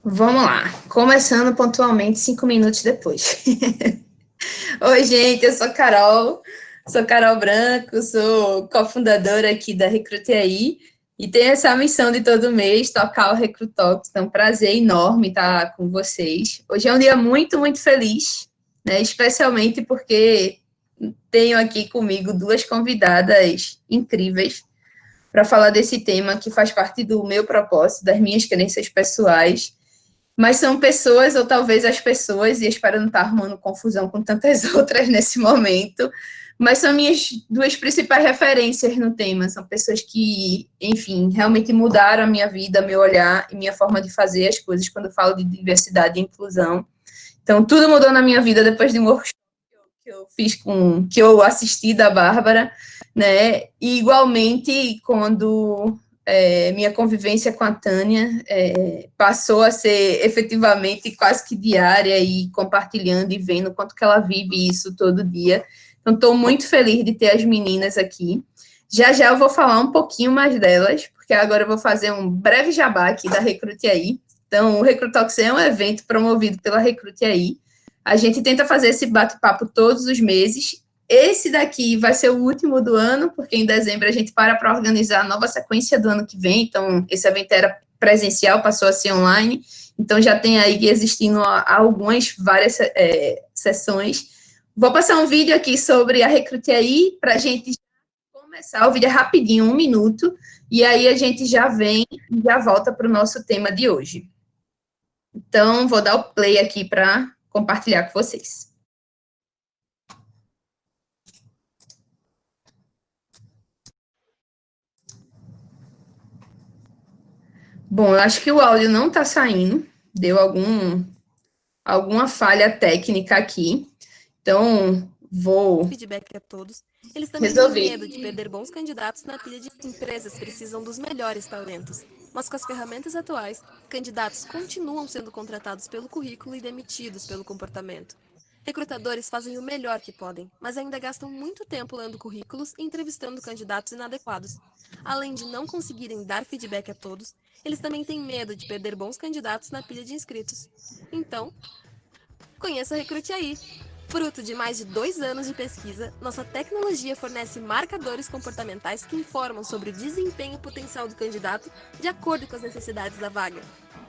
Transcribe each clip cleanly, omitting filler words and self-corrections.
Vamos lá, começando pontualmente 5 minutos depois. Oi, gente, eu sou Carol Branco, sou cofundadora aqui da Recrute aí e tenho essa missão de todo mês tocar o Recrutalks, então prazer enorme estar com vocês. Hoje é um dia muito, muito feliz, né? Especialmente porque tenho aqui comigo duas convidadas incríveis para falar desse tema que faz parte do meu propósito, das minhas crenças pessoais, mas são pessoas, ou talvez as pessoas, e espero não estar arrumando confusão com tantas outras nesse momento, mas são minhas duas principais referências no tema. São pessoas que, enfim, realmente mudaram a minha vida, meu olhar e minha forma de fazer as coisas quando eu falo de diversidade e inclusão. Então, tudo mudou na minha vida depois de um workshop que eu assisti da Bárbara, né? E igualmente quando minha convivência com a Tânia passou a ser efetivamente quase que diária e compartilhando e vendo o quanto que ela vive isso todo dia. Então, estou muito feliz de ter as meninas aqui. Já já eu vou falar um pouquinho mais delas, porque agora eu vou fazer um breve jabá aqui da Recrute aí. Então, o Recrutalks é um evento promovido pela Recrute aí. A gente tenta fazer esse bate-papo todos os meses. Esse daqui vai ser o último do ano, porque em dezembro a gente para organizar a nova sequência do ano que vem. Então, esse evento era presencial, passou a ser online. Então, já tem aí existindo várias sessões. Vou passar um vídeo aqui sobre a Recrute aí, para a gente começar. O vídeo é rapidinho, 1 minuto. E aí a gente já vem e já volta para o nosso tema de hoje. Então, vou dar o play aqui para compartilhar com vocês. Bom, eu acho que o áudio não está saindo, deu alguma falha técnica aqui, então vou feedback a todos. Eles também resolver. têm medo de perder bons candidatos na pilha de empresas precisam dos melhores talentos. Mas com as ferramentas atuais, candidatos continuam sendo contratados pelo currículo e demitidos pelo comportamento. Recrutadores fazem o melhor que podem, mas ainda gastam muito tempo lendo currículos e entrevistando candidatos inadequados. Além de não conseguirem dar feedback a todos, eles também têm medo de perder bons candidatos na pilha de inscritos. Então, conheça a Recrute aí! Fruto de mais de 2 anos de pesquisa, nossa tecnologia fornece marcadores comportamentais que informam sobre o desempenho potencial do candidato de acordo com as necessidades da vaga.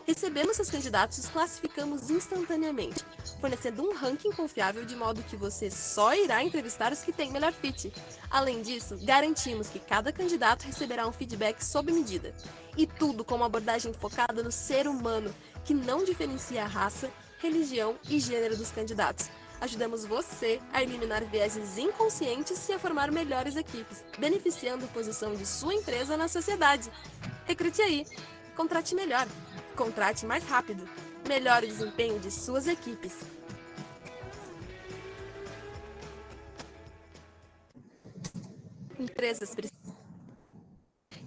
Recebendo seus candidatos, os classificamos instantaneamente, fornecendo um ranking confiável de modo que você só irá entrevistar os que têm melhor fit. Além disso, garantimos que cada candidato receberá um feedback sob medida. E tudo com uma abordagem focada no ser humano, que não diferencia a raça, religião e gênero dos candidatos. Ajudamos você a eliminar vieses inconscientes e a formar melhores equipes, beneficiando a posição de sua empresa na sociedade. Recrute aí! Contrate melhor! Contrate mais rápido! Melhore o desempenho de suas equipes! Empresas precisam.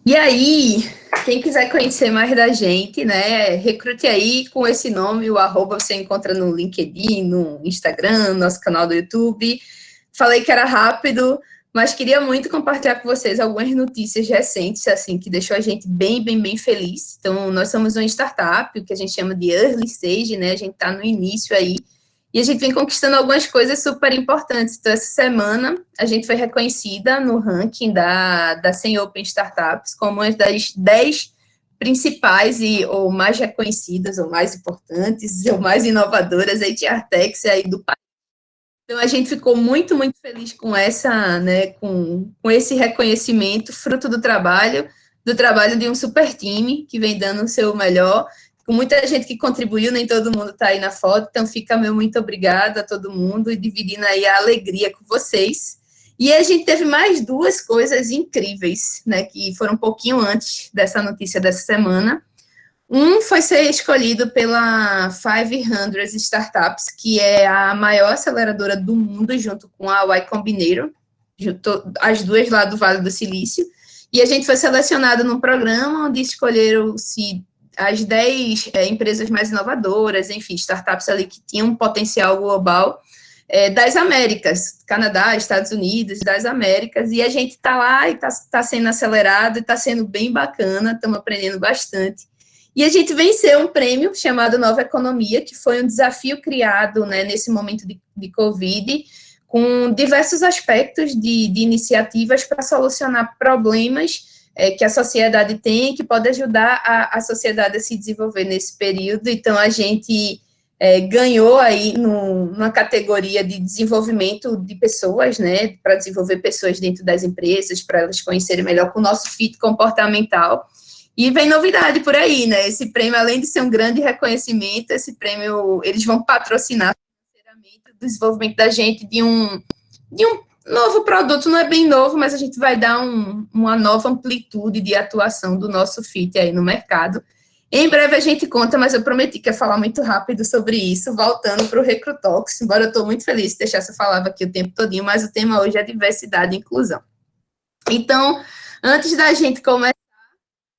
E aí, quem quiser conhecer mais da gente, né, recrute aí com esse nome, o arroba você encontra no LinkedIn, no Instagram, nosso canal do YouTube. Falei que era rápido, mas queria muito compartilhar com vocês algumas notícias recentes, assim, que deixou a gente bem, bem, bem feliz. Então, nós somos uma startup, o que a gente chama de early stage, né, a gente está no início aí, e a gente vem conquistando algumas coisas super importantes. Então, essa semana, a gente foi reconhecida no ranking da 100 Open Startups como uma das 10 principais ou mais reconhecidas, ou mais importantes, ou mais inovadoras HR Techs aí do país. Então, a gente ficou muito, muito feliz com com esse reconhecimento, fruto do trabalho de um super time que vem dando o seu melhor, com muita gente que contribuiu, nem todo mundo está aí na foto, então fica meu muito obrigada a todo mundo e dividindo aí a alegria com vocês. E a gente teve mais duas coisas incríveis, né, que foram um pouquinho antes dessa notícia dessa semana. Um foi ser escolhido pela 500 Startups, que é a maior aceleradora do mundo, junto com a Y Combinator, as duas lá do Vale do Silício. E a gente foi selecionado num programa onde escolheram-se as 10 empresas mais inovadoras, enfim, startups ali que tinham um potencial global das Américas, Canadá, Estados Unidos, das Américas, e a gente está lá e está sendo acelerado, e está sendo bem bacana, estamos aprendendo bastante. E a gente venceu um prêmio chamado Nova Economia, que foi um desafio criado, né, nesse momento de Covid, com diversos aspectos de iniciativas para solucionar problemas que a sociedade tem, que pode ajudar a sociedade a se desenvolver nesse período. Então, a gente ganhou aí numa categoria de desenvolvimento de pessoas, né, para desenvolver pessoas dentro das empresas, para elas conhecerem melhor com o nosso fit comportamental. E vem novidade por aí, né? Esse prêmio, além de ser um grande reconhecimento, esse prêmio, eles vão patrocinar financeiramente o desenvolvimento da gente de um novo produto, não é bem novo, mas a gente vai dar uma nova amplitude de atuação do nosso fit aí no mercado. Em breve a gente conta, mas eu prometi que ia falar muito rápido sobre isso, voltando para o Recrutox, embora eu estou muito feliz de deixar essa palavra aqui o tempo todinho, mas o tema hoje é diversidade e inclusão. Então, antes da gente começar,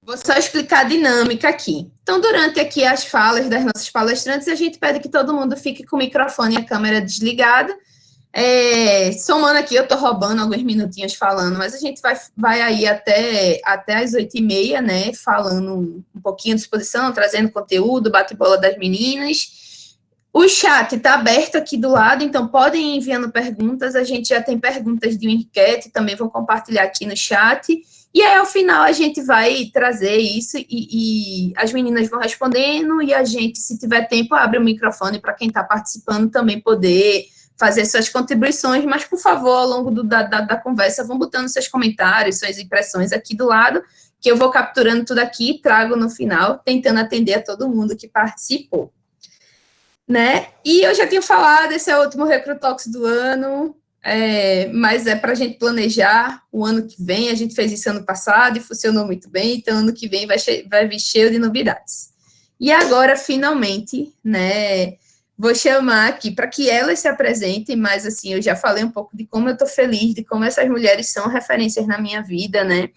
vou só explicar a dinâmica aqui. Então, durante aqui as falas das nossas palestrantes, a gente pede que todo mundo fique com o microfone e a câmera desligada. Somando aqui, eu estou roubando alguns minutinhos falando, mas a gente vai aí até as 8h30, né, falando um pouquinho de exposição, trazendo conteúdo, bate-bola das meninas. O chat está aberto aqui do lado, então podem ir enviando perguntas, a gente já tem perguntas de uma enquete, também vou compartilhar aqui no chat, e aí ao final a gente vai trazer isso e as meninas vão respondendo, e a gente, se tiver tempo, abre o microfone para quem está participando também poder fazer suas contribuições, mas, por favor, ao longo da conversa, vão botando seus comentários, suas impressões aqui do lado, que eu vou capturando tudo aqui e trago no final, tentando atender a todo mundo que participou. Né? E eu já tinha falado, esse é o último Recrutox do ano, mas é para a gente planejar o ano que vem, a gente fez isso ano passado e funcionou muito bem, então ano que vem vai vir cheio de novidades. E agora, finalmente, né, vou chamar aqui para que elas se apresentem, mas assim, eu já falei um pouco de como eu estou feliz, de como essas mulheres são referências na minha vida, né?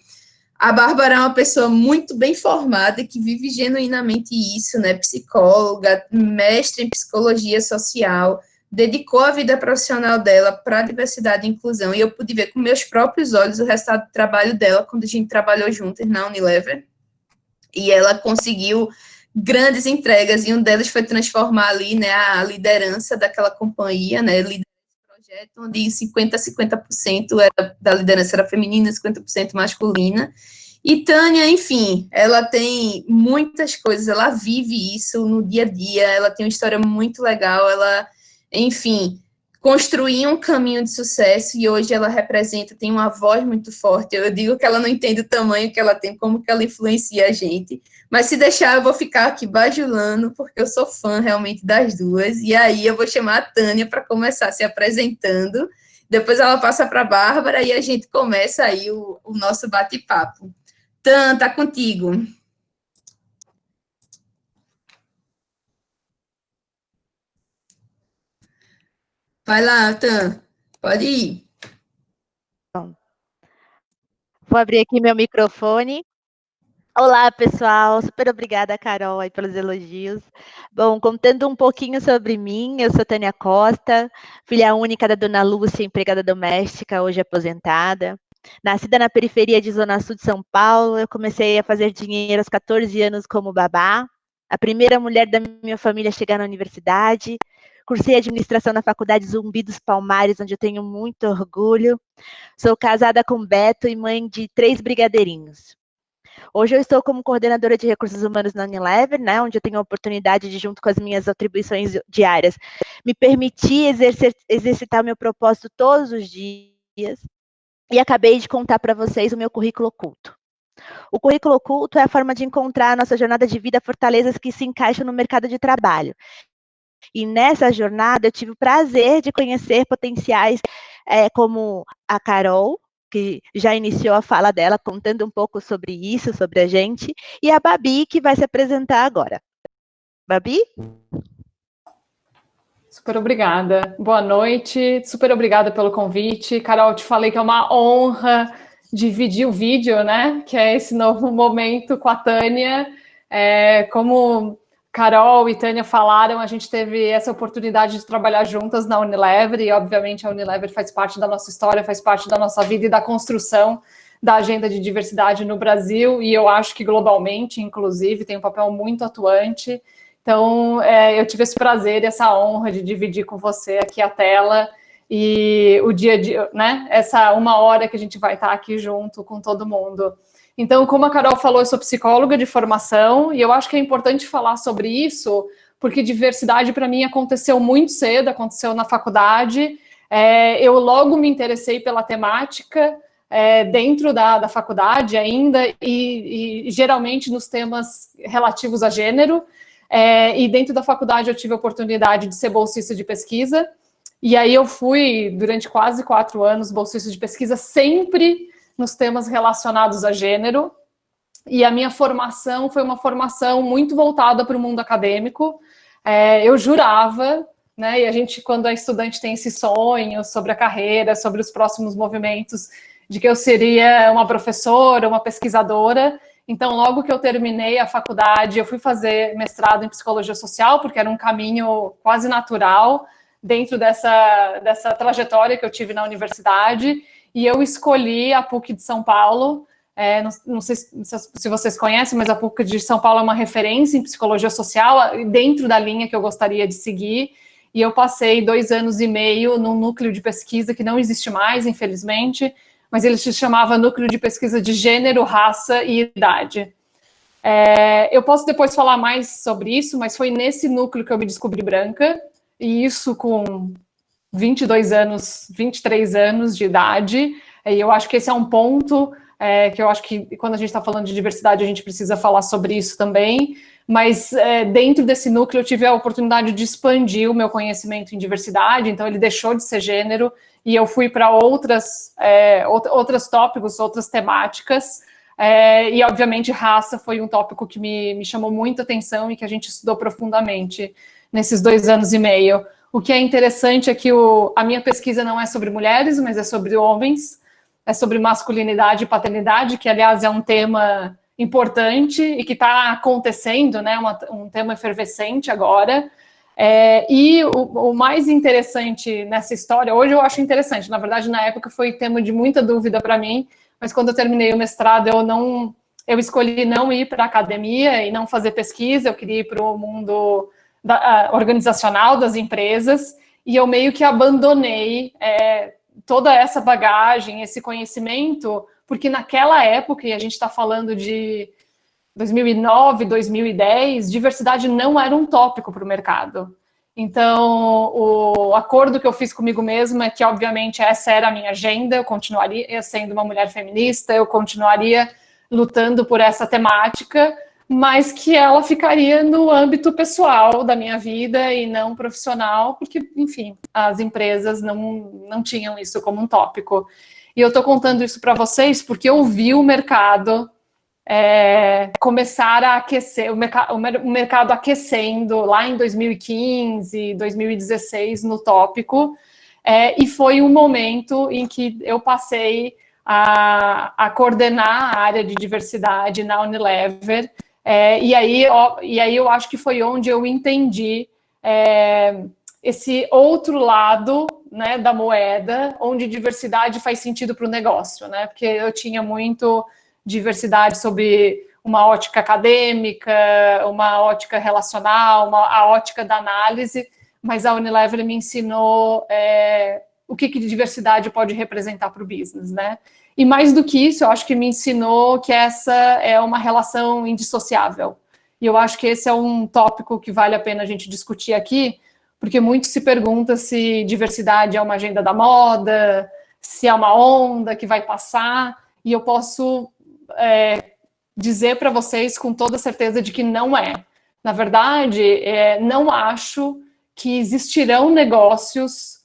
A Bárbara é uma pessoa muito bem formada, que vive genuinamente isso, né? Psicóloga, mestre em psicologia social, dedicou a vida profissional dela para a diversidade e inclusão, e eu pude ver com meus próprios olhos o resultado do trabalho dela quando a gente trabalhou juntas na Unilever, e ela conseguiu grandes entregas, e um deles foi transformar ali, né, a liderança daquela companhia, né, liderar esse projeto, onde 50% da liderança era feminina, 50% masculina. E Tânia, enfim, ela tem muitas coisas, ela vive isso no dia a dia, ela tem uma história muito legal, ela, enfim, construiu um caminho de sucesso e hoje ela tem uma voz muito forte. Eu digo que ela não entende o tamanho que ela tem, como que ela influencia a gente, mas se deixar eu vou ficar aqui bajulando, porque eu sou fã realmente das duas, e aí eu vou chamar a Tânia para começar se apresentando, depois ela passa para a Bárbara e a gente começa aí o nosso bate-papo. Tânia, tá contigo. Vai lá, Tânia, pode ir. Vou abrir aqui meu microfone. Olá, pessoal. Super obrigada, Carol, aí, pelos elogios. Bom, contando um pouquinho sobre mim, eu sou Tânia Costa, filha única da dona Lúcia, empregada doméstica, hoje aposentada. Nascida na periferia de Zona Sul de São Paulo, eu comecei a fazer dinheiro aos 14 anos como babá, a primeira mulher da minha família a chegar na universidade. Cursei administração na Faculdade Zumbi dos Palmares, onde eu tenho muito orgulho. Sou casada com Beto e mãe de 3 brigadeirinhos. Hoje eu estou como coordenadora de recursos humanos na Unilever, né, onde eu tenho a oportunidade de, junto com as minhas atribuições diárias, me permitir exercitar o meu propósito todos os dias. E acabei de contar para vocês o meu currículo oculto. O currículo oculto é a forma de encontrar a nossa jornada de vida, fortalezas que se encaixam no mercado de trabalho. E nessa jornada eu tive o prazer de conhecer potenciais como a Carol, que já iniciou a fala dela, contando um pouco sobre isso, sobre a gente, e a Babi, que vai se apresentar agora. Babi? Super obrigada. Boa noite. Super obrigada pelo convite. Carol, te falei que é uma honra dividir o vídeo, né? Que é esse novo momento com a Tânia. Como Carol e Tânia falaram, a gente teve essa oportunidade de trabalhar juntas na Unilever e, obviamente, a Unilever faz parte da nossa história, faz parte da nossa vida e da construção da agenda de diversidade no Brasil, e eu acho que globalmente, inclusive, tem um papel muito atuante. Então, eu tive esse prazer e essa honra de dividir com você aqui a tela e o dia a dia, né? Essa 1 hora que a gente vai estar aqui junto com todo mundo. Então, como a Carol falou, eu sou psicóloga de formação, e eu acho que é importante falar sobre isso, porque diversidade, para mim, aconteceu muito cedo, aconteceu na faculdade. Eu logo me interessei pela temática, dentro da faculdade ainda, e geralmente nos temas relativos a gênero. E dentro da faculdade eu tive a oportunidade de ser bolsista de pesquisa, e aí eu fui, durante quase 4 anos, bolsista de pesquisa, sempre nos temas relacionados a gênero, e a minha formação foi uma formação muito voltada para o mundo acadêmico. Eu jurava, né, e a gente, quando é estudante, tem esse sonho sobre a carreira, sobre os próximos movimentos, de que eu seria uma professora, uma pesquisadora. Então, logo que eu terminei a faculdade, eu fui fazer mestrado em psicologia social, porque era um caminho quase natural dentro dessa trajetória que eu tive na universidade, e eu escolhi a PUC de São Paulo. Não sei se vocês conhecem, mas a PUC de São Paulo é uma referência em psicologia social, dentro da linha que eu gostaria de seguir, e eu passei 2 anos e meio num núcleo de pesquisa que não existe mais, infelizmente, mas ele se chamava Núcleo de Pesquisa de Gênero, Raça e Idade. Eu posso depois falar mais sobre isso, mas foi nesse núcleo que eu me descobri branca, e isso com 22 anos, 23 anos de idade, e eu acho que esse é um ponto que eu acho que quando a gente está falando de diversidade a gente precisa falar sobre isso também, mas dentro desse núcleo eu tive a oportunidade de expandir o meu conhecimento em diversidade, então ele deixou de ser gênero e eu fui para outros tópicos, outras temáticas, e obviamente raça foi um tópico que me chamou muita atenção e que a gente estudou profundamente nesses 2 anos e meio. O que é interessante é que a minha pesquisa não é sobre mulheres, mas é sobre homens, é sobre masculinidade e paternidade, que, aliás, é um tema importante e que está acontecendo, né? Um tema efervescente agora. E o mais interessante nessa história, hoje eu acho interessante, na verdade, na época foi tema de muita dúvida para mim, mas quando eu terminei o mestrado, eu escolhi não ir para a academia e não fazer pesquisa, eu queria ir para o mundo organizacional das empresas, e eu meio que abandonei toda essa bagagem, esse conhecimento, porque naquela época, e a gente está falando de 2009, 2010, diversidade não era um tópico para o mercado. Então, o acordo que eu fiz comigo mesma é que, obviamente, essa era a minha agenda, eu continuaria sendo uma mulher feminista, eu continuaria lutando por essa temática, mas que ela ficaria no âmbito pessoal da minha vida e não profissional, porque, enfim, as empresas não tinham isso como um tópico. E eu estou contando isso para vocês porque eu vi o mercado começar a aquecer, o mercado aquecendo lá em 2015, 2016 no tópico, e foi um momento em que eu passei a coordenar a área de diversidade na Unilever, e aí eu acho que foi onde eu entendi esse outro lado, né, da moeda, onde diversidade faz sentido para o negócio, né? Porque eu tinha muito diversidade sobre uma ótica acadêmica, uma ótica relacional, a ótica da análise, mas a Unilever me ensinou o que diversidade pode representar para o business, né? E mais do que isso, eu acho que me ensinou que essa é uma relação indissociável. E eu acho que esse é um tópico que vale a pena a gente discutir aqui, porque muito se pergunta se diversidade é uma agenda da moda, se é uma onda que vai passar, e eu posso dizer para vocês com toda certeza de que não é. Na verdade, não acho que existirão negócios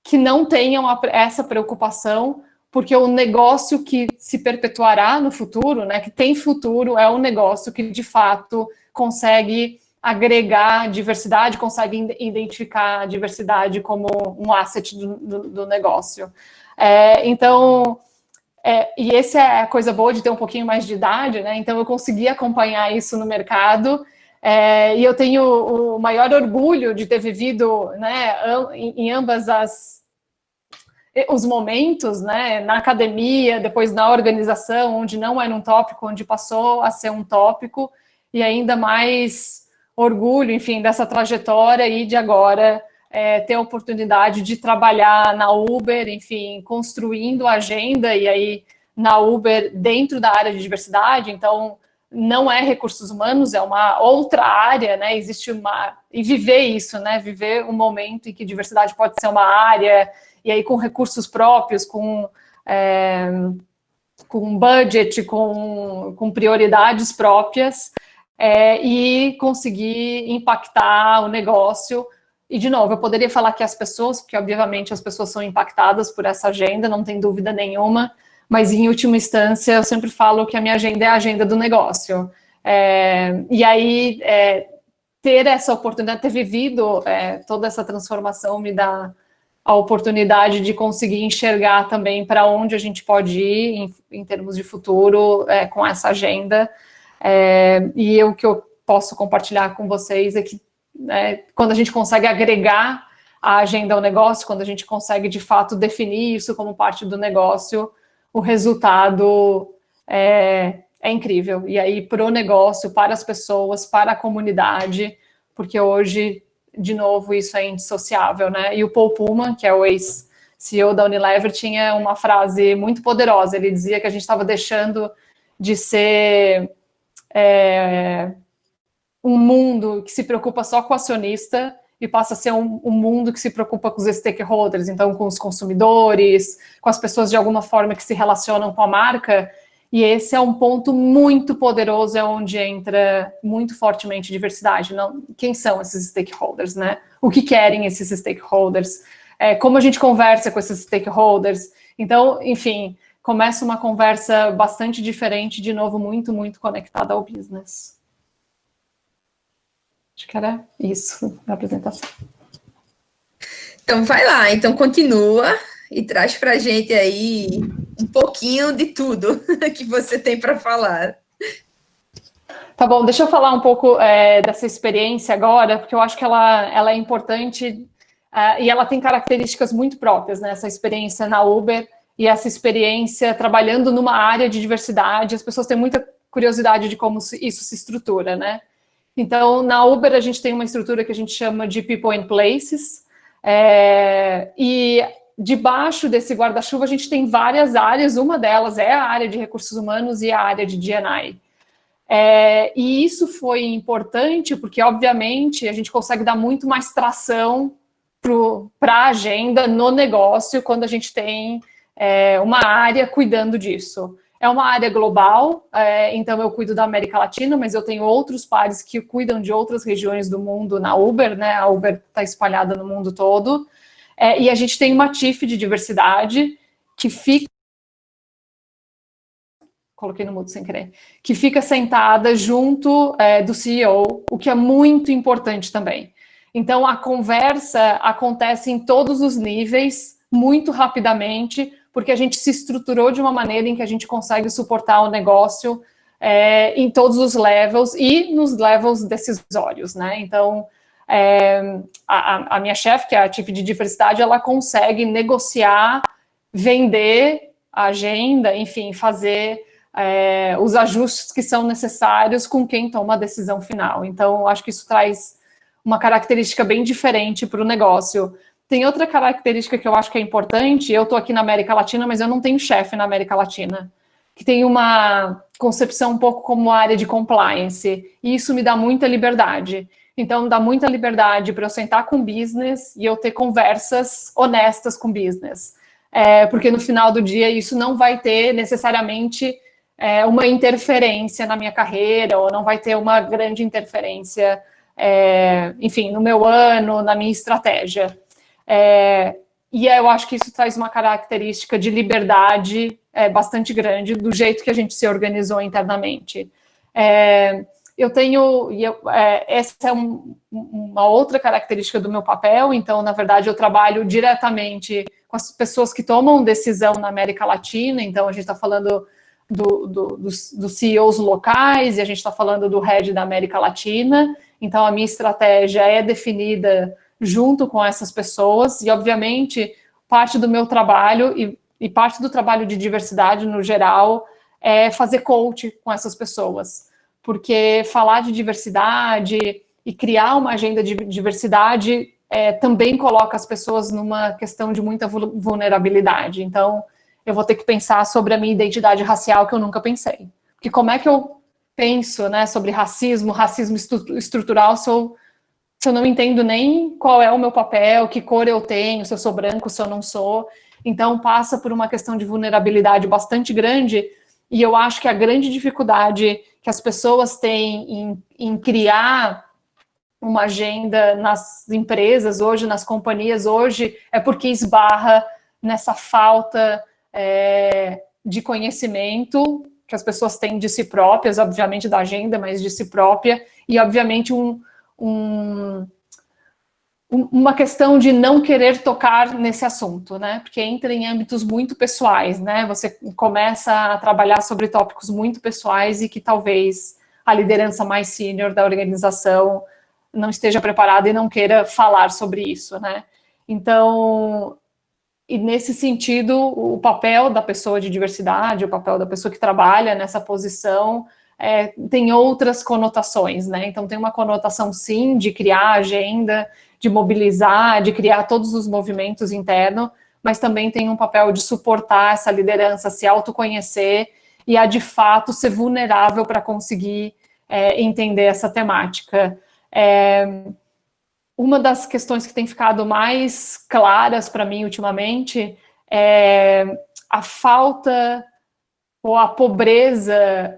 que não tenham essa preocupação, porque o negócio que se perpetuará no futuro, né, que tem futuro, é um negócio que, de fato, consegue agregar diversidade, consegue identificar a diversidade como um asset do negócio. Então, e essa é a coisa boa de ter um pouquinho mais de idade, né? Então, eu consegui acompanhar isso no mercado, e eu tenho o maior orgulho de ter vivido, né, em ambas os momentos, né, na academia, depois na organização, onde não era um tópico, onde passou a ser um tópico, e ainda mais orgulho, enfim, dessa trajetória e de agora ter a oportunidade de trabalhar na Uber, enfim, construindo a agenda, e aí na Uber dentro da área de diversidade, então não é recursos humanos, é uma outra área, né, existe e viver isso, né, viver um momento em que diversidade pode ser uma área, e aí com recursos próprios, com budget, com prioridades próprias, e conseguir impactar o negócio. E, de novo, eu poderia falar que as pessoas, porque obviamente as pessoas são impactadas por essa agenda, não tem dúvida nenhuma, mas em última instância eu sempre falo que a minha agenda é a agenda do negócio. E aí, ter essa oportunidade, ter vivido toda essa transformação me dá a oportunidade de conseguir enxergar também para onde a gente pode ir em termos de futuro com essa agenda. E o que eu posso compartilhar com vocês é que quando a gente consegue agregar a agenda ao negócio, quando a gente consegue de fato definir isso como parte do negócio, o resultado é incrível. E aí, para o negócio, para as pessoas, para a comunidade, porque hoje, de novo, isso é indissociável, né? E o Paul Pullman, que é o ex-CEO da Unilever, tinha uma frase muito poderosa. Ele dizia que a gente estava deixando de ser um mundo que se preocupa só com o acionista e passa a ser um mundo que se preocupa com os stakeholders, então com os consumidores, com as pessoas de alguma forma que se relacionam com a marca, e esse é um ponto muito poderoso, é onde entra muito fortemente diversidade. Não, quem são esses stakeholders, né? O que querem esses stakeholders? Como a gente conversa com esses stakeholders? Então, enfim, começa uma conversa bastante diferente, de novo, muito, muito conectada ao business. Acho que era isso na apresentação. Então, vai lá. Então, continua e traz para a gente aí um pouquinho de tudo que você tem para falar. Tá bom, deixa eu falar um pouco dessa experiência agora, porque eu acho que ela é importante e ela tem características muito próprias, né? Essa experiência na Uber e essa experiência trabalhando numa área de diversidade. As pessoas têm muita curiosidade de como isso se estrutura, né? Então, na Uber, a gente tem uma estrutura que a gente chama de People and Places, e debaixo desse guarda-chuva a gente tem várias áreas, uma delas é a área de recursos humanos e a área de D&I. E isso foi importante porque, obviamente, a gente consegue dar muito mais tração para a agenda no negócio quando a gente tem uma área cuidando disso. É uma área global, então eu cuido da América Latina, mas eu tenho outros pares que cuidam de outras regiões do mundo na Uber, né? A Uber está espalhada no mundo todo. E a gente tem uma Chief de diversidade que fica... Coloquei no mudo sem querer. Que fica sentada junto do CEO, o que é muito importante também. Então, a conversa acontece em todos os níveis, muito rapidamente, porque a gente se estruturou de uma maneira em que a gente consegue suportar o negócio em todos os levels e nos levels decisórios, né? Então, a minha chefe, que é a Chief de Diversidade, ela consegue negociar, vender a agenda, enfim, fazer os ajustes que são necessários com quem toma a decisão final. Então, acho que isso traz uma característica bem diferente para o negócio. Tem outra característica que eu acho que é importante, eu estou aqui na América Latina, mas eu não tenho chefe na América Latina, que tem uma concepção um pouco como área de compliance, e isso me dá muita liberdade. Então, dá muita liberdade para eu sentar com o business e eu ter conversas honestas com o business. Porque no final do dia isso não vai ter necessariamente uma interferência na minha carreira, ou não vai ter uma grande interferência, enfim, no meu ano, na minha estratégia. E eu acho que isso traz uma característica de liberdade bastante grande do jeito que a gente se organizou internamente. Eu tenho, essa é uma outra característica do meu papel, então, na verdade, eu trabalho diretamente com as pessoas que tomam decisão na América Latina, então a gente está falando dos CEOs locais, e a gente está falando do head da América Latina, então a minha estratégia é definida junto com essas pessoas, e obviamente parte do meu trabalho e parte do trabalho de diversidade no geral é fazer coach com essas pessoas, porque falar de diversidade e criar uma agenda de diversidade também coloca as pessoas numa questão de muita vulnerabilidade. Então, eu vou ter que pensar sobre a minha identidade racial, que eu nunca pensei. Porque como é que eu penso, né, sobre racismo estrutural, se eu não entendo nem qual é o meu papel, que cor eu tenho, se eu sou branco, se eu não sou. Então, passa por uma questão de vulnerabilidade bastante grande, e eu acho que a grande dificuldade que as pessoas têm em criar uma agenda nas empresas hoje, nas companhias hoje, é porque esbarra nessa falta de conhecimento que as pessoas têm de si próprias, obviamente da agenda, mas de si própria, e obviamente uma questão de não querer tocar nesse assunto, né? Porque entra em âmbitos muito pessoais, né? Você começa a trabalhar sobre tópicos muito pessoais e que talvez a liderança mais sênior da organização não esteja preparada e não queira falar sobre isso, né? Então, e nesse sentido, o papel da pessoa de diversidade, o papel da pessoa que trabalha nessa posição tem outras conotações, né? Então tem uma conotação, sim, de criar agenda, de mobilizar, de criar todos os movimentos internos, mas também tem um papel de suportar essa liderança, se autoconhecer e a, de fato, ser vulnerável para conseguir entender essa temática. Uma das questões que tem ficado mais claras para mim ultimamente é a falta ou a pobreza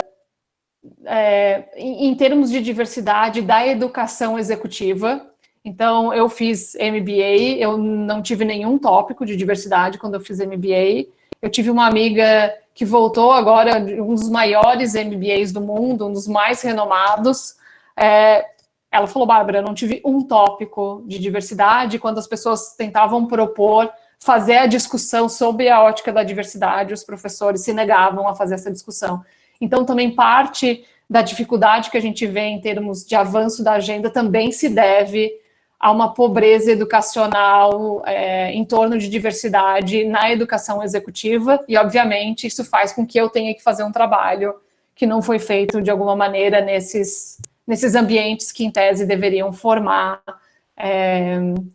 em termos de diversidade da educação executiva. Então, eu fiz MBA, eu não tive nenhum tópico de diversidade quando eu fiz MBA. Eu tive uma amiga que voltou agora, um dos maiores MBAs do mundo, um dos mais renomados. Ela falou, Bárbara, eu não tive um tópico de diversidade. Quando as pessoas tentavam propor, fazer a discussão sobre a ótica da diversidade, os professores se negavam a fazer essa discussão. Então, também parte da dificuldade que a gente vê em termos de avanço da agenda também se deve a uma pobreza educacional em torno de diversidade na educação executiva, e, obviamente, isso faz com que eu tenha que fazer um trabalho que não foi feito, de alguma maneira, nesses ambientes que, em tese, deveriam formar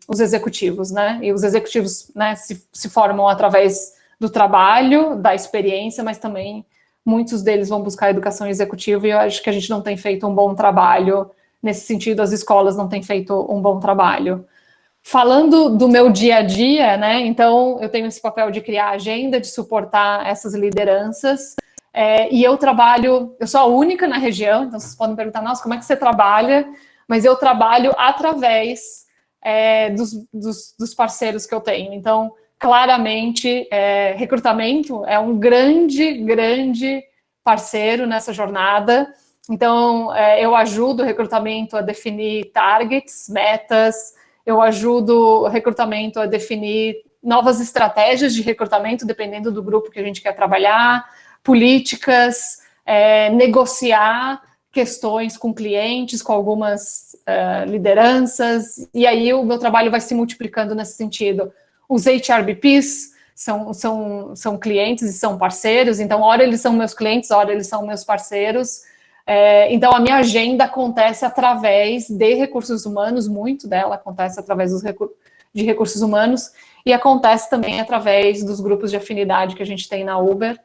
os executivos, né? E os executivos, né, se formam através do trabalho, da experiência, mas também muitos deles vão buscar educação executiva, e eu acho que a gente não tem feito um bom trabalho nesse sentido, as escolas não têm feito um bom trabalho. Falando do meu dia a dia, né, então eu tenho esse papel de criar agenda, de suportar essas lideranças, e eu sou a única na região, então vocês podem perguntar, nossa, como é que você trabalha? Mas eu trabalho através dos parceiros que eu tenho. Então, claramente, recrutamento é um grande parceiro nessa jornada. Então, eu ajudo o recrutamento a definir targets, metas, eu ajudo o recrutamento a definir novas estratégias de recrutamento, dependendo do grupo que a gente quer trabalhar, políticas, negociar questões com clientes, com algumas lideranças, e aí o meu trabalho vai se multiplicando nesse sentido. Os HRBPs são clientes e são parceiros, então, ora eles são meus clientes, ora eles são meus parceiros. Então, a minha agenda acontece através de recursos humanos, muito dela acontece através de recursos humanos, e acontece também através dos grupos de afinidade que a gente tem na Uber,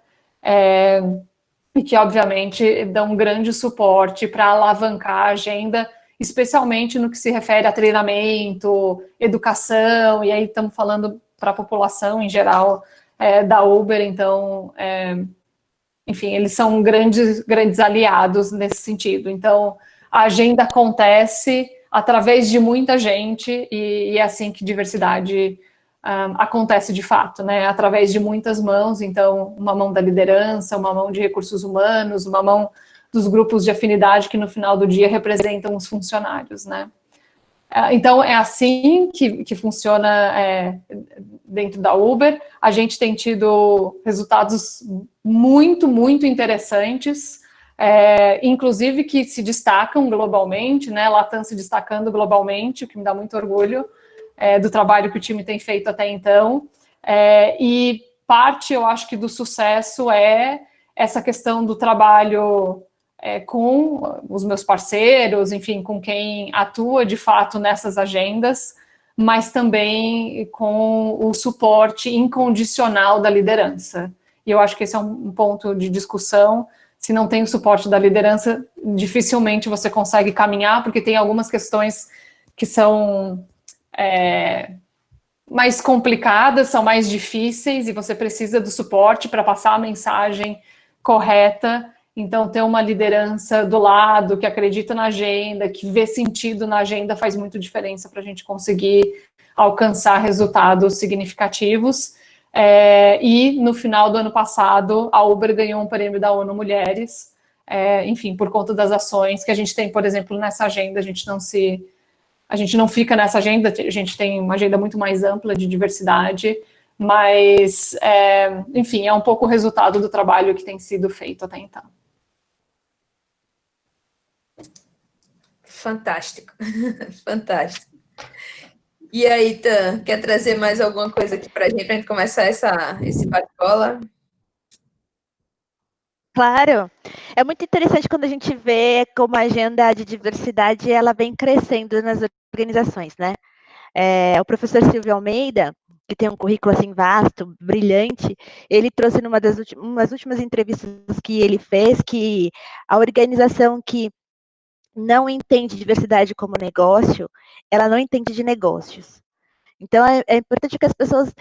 e que, obviamente, dão um grande suporte para alavancar a agenda, especialmente no que se refere a treinamento, educação, e aí estamos falando para a população em geral da Uber, então, enfim, eles são grandes aliados nesse sentido. Então, a agenda acontece através de muita gente, e é assim que diversidade acontece de fato, né? Através de muitas mãos, então, uma mão da liderança, uma mão de recursos humanos, uma mão dos grupos de afinidade que no final do dia representam os funcionários, né? Então, é assim que funciona dentro da Uber. A gente tem tido resultados muito interessantes, inclusive que se destacam globalmente, né? Latam se destacando globalmente, o que me dá muito orgulho do trabalho que o time tem feito até então. E parte, eu acho que do sucesso é essa questão do trabalho com os meus parceiros, enfim, com quem atua de fato nessas agendas, mas também com o suporte incondicional da liderança. E eu acho que esse é um ponto de discussão. Se não tem o suporte da liderança, dificilmente você consegue caminhar, porque tem algumas questões que são mais complicadas, são mais difíceis, e você precisa do suporte para passar a mensagem correta. Então, ter uma liderança do lado, que acredita na agenda, que vê sentido na agenda, faz muito diferença para a gente conseguir alcançar resultados significativos. E, no final do ano passado, a Uber ganhou um prêmio da ONU Mulheres, enfim, por conta das ações que a gente tem, por exemplo, nessa agenda. A gente não fica nessa agenda, a gente tem uma agenda muito mais ampla de diversidade, mas, enfim, é um pouco o resultado do trabalho que tem sido feito até então. Fantástico, fantástico. E aí, Tan, quer trazer mais alguma coisa aqui para a gente começar esse bate-bola? Claro, é muito interessante quando a gente vê como a agenda de diversidade ela vem crescendo nas organizações, né? O professor Silvio Almeida, que tem um currículo assim vasto, brilhante, ele trouxe numa das últimas entrevistas que ele fez que a organização que não entende diversidade como negócio, ela não entende de negócios. Então, é importante que as pessoas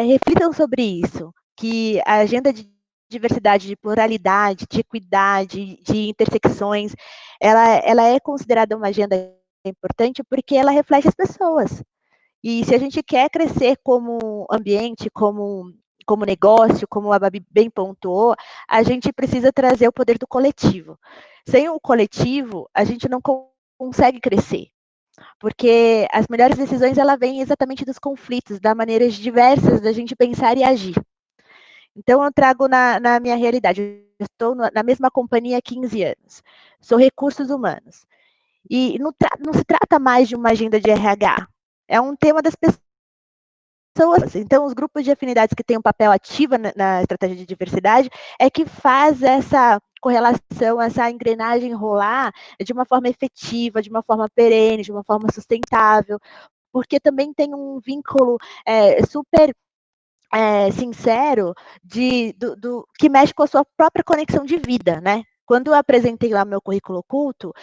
reflitam sobre isso, que a agenda de diversidade, de pluralidade, de equidade, de intersecções, ela é considerada uma agenda importante porque ela reflete as pessoas. E se a gente quer crescer como ambiente, como negócio, como a Babi bem pontuou, a gente precisa trazer o poder do coletivo. Sem o coletivo, a gente não consegue crescer, porque as melhores decisões ela vêm exatamente dos conflitos, das maneiras diversas da gente pensar e agir. Então, eu trago na minha realidade, eu estou na mesma companhia há 15 anos, sou recursos humanos, e não se trata mais de uma agenda de RH, é um tema das pessoas. Então, os grupos de afinidades que têm um papel ativo na estratégia de diversidade é que faz essa correlação, essa engrenagem rolar de uma forma efetiva, de uma forma perene, de uma forma sustentável, porque também tem um vínculo super sincero que mexe com a sua própria conexão de vida, né? Quando eu apresentei lá meu currículo oculto,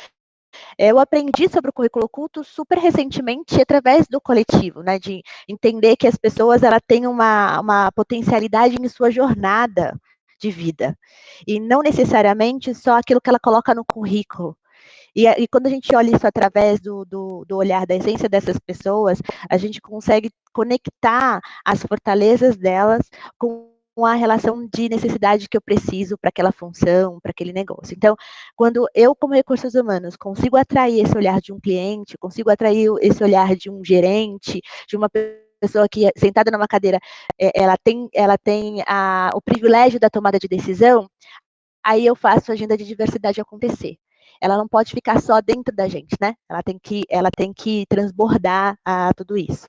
eu aprendi sobre o currículo oculto super recentemente através do coletivo, né? De entender que as pessoas têm uma potencialidade em sua jornada de vida e não necessariamente só aquilo que ela coloca no currículo. E quando a gente olha isso através do olhar da essência dessas pessoas, a gente consegue conectar as fortalezas delas com a relação de necessidade que eu preciso para aquela função, para aquele negócio. Então, quando eu, como recursos humanos, consigo atrair esse olhar de um cliente, consigo atrair esse olhar de um gerente, de uma pessoa que, sentada numa cadeira, ela tem o privilégio da tomada de decisão, aí eu faço a agenda de diversidade acontecer. Ela não pode ficar só dentro da gente, né? Ela tem que transbordar tudo isso.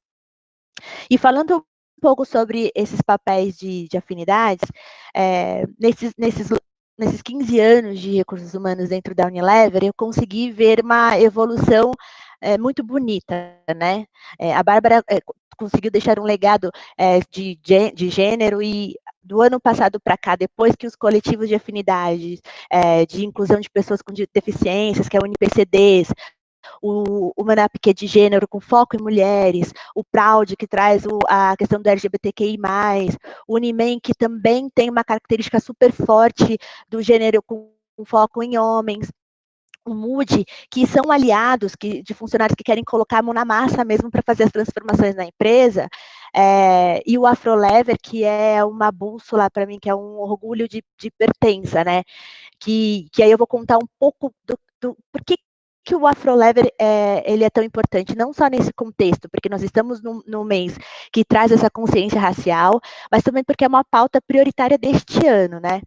E falando um pouco sobre esses papéis de afinidades, nesses 15 anos de recursos humanos dentro da Unilever, eu consegui ver uma evolução muito bonita, né? A Bárbara conseguiu deixar um legado de gênero e do ano passado para cá, depois que os coletivos de afinidades, de inclusão de pessoas com deficiências, que é o UniPCDs, o MANAP, que é de gênero com foco em mulheres, o PRAUD, que traz a questão do LGBTQI+, o Unimen, que também tem uma característica super forte do gênero com foco em homens, o MUD, que são aliados de funcionários que querem colocar a mão na massa mesmo para fazer as transformações na empresa, e o Afrolever, que é uma bússola para mim, que é um orgulho de pertença, né? Que aí eu vou contar um pouco do por que o Afrolever ele é tão importante, não só nesse contexto, porque nós estamos no mês que traz essa consciência racial, mas também porque é uma pauta prioritária deste ano, né?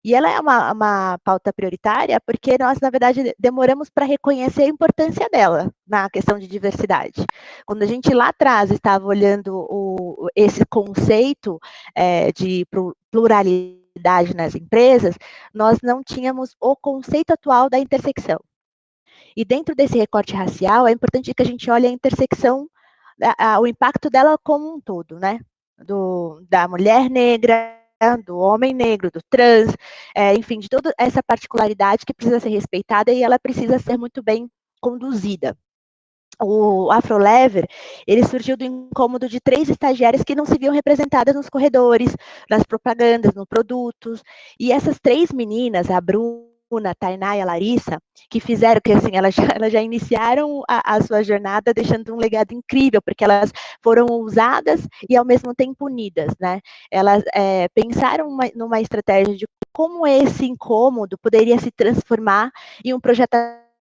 E ela é uma pauta prioritária porque nós, na verdade, demoramos para reconhecer a importância dela na questão de diversidade. Quando a gente lá atrás estava olhando esse conceito de pluralidade nas empresas, nós não tínhamos o conceito atual da intersecção. E dentro desse recorte racial, é importante que a gente olhe a intersecção, o impacto dela como um todo, né? Da mulher negra, do homem negro, do trans, enfim, de toda essa particularidade que precisa ser respeitada e ela precisa ser muito bem conduzida. O Afrolever, ele surgiu do incômodo de 3 estagiárias que não se viam representadas nos corredores, nas propagandas, nos produtos, e essas 3 meninas, a Bruna, a Tainá e a Larissa, que fizeram, que assim, elas já iniciaram a sua jornada deixando um legado incrível, porque elas foram ousadas e ao mesmo tempo unidas, né? Elas pensaram numa estratégia de como esse incômodo poderia se transformar em um projeto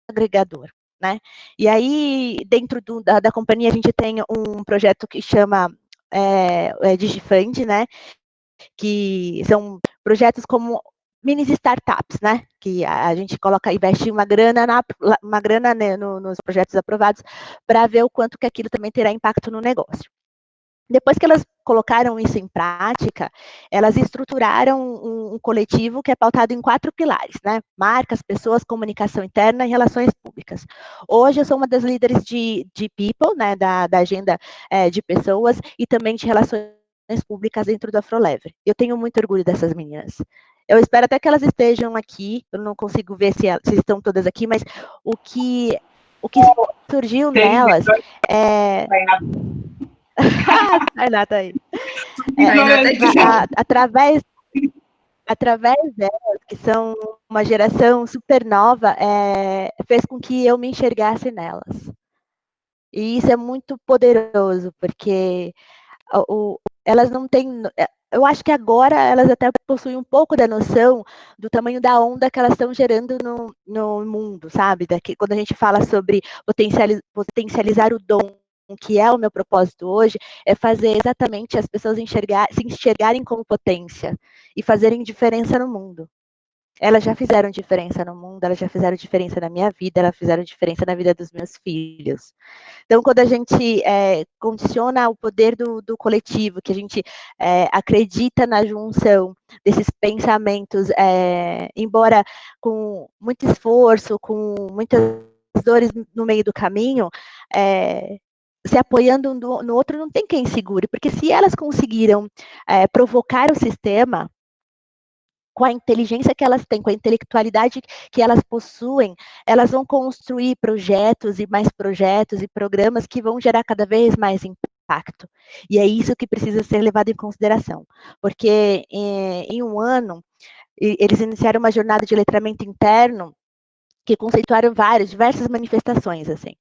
agregador. Né? E aí, dentro da companhia, a gente tem um projeto que chama DigiFund, né? Que são projetos como mini startups, né? Que a gente investe uma grana, né, nos projetos aprovados para ver o quanto que aquilo também terá impacto no negócio. Depois que elas colocaram isso em prática, elas estruturaram um coletivo que é pautado em 4 pilares, né? Marcas, pessoas, comunicação interna e relações públicas. Hoje eu sou uma das líderes de people, né? Da agenda de pessoas e também de relações públicas dentro do Afrolever. Eu tenho muito orgulho dessas meninas. Eu espero até que elas estejam aqui, eu não consigo ver se estão todas aqui, mas o que surgiu nelas é... Tainá tá aí. Através delas, que são uma geração super nova, fez com que eu me enxergasse nelas. E isso é muito poderoso, porque elas não têm... Eu acho que agora elas até possuem um pouco da noção do tamanho da onda que elas estão gerando no mundo, sabe? Quando a gente fala sobre potencializar o dom, que é o meu propósito hoje, é fazer exatamente as pessoas se enxergarem como potência e fazerem diferença no mundo. Elas já fizeram diferença no mundo, elas já fizeram diferença na minha vida, elas fizeram diferença na vida dos meus filhos. Então, quando a gente condiciona o poder do coletivo, que a gente acredita na junção desses pensamentos, embora com muito esforço, com muitas dores no meio do caminho, se apoiando um no outro, não tem quem segure, porque se elas conseguiram provocar o sistema, com a inteligência que elas têm, com a intelectualidade que elas possuem, elas vão construir projetos e programas que vão gerar cada vez mais impacto. E é isso que precisa ser levado em consideração, porque em um ano, eles iniciaram uma jornada de letramento interno que conceituaram diversas manifestações, assim.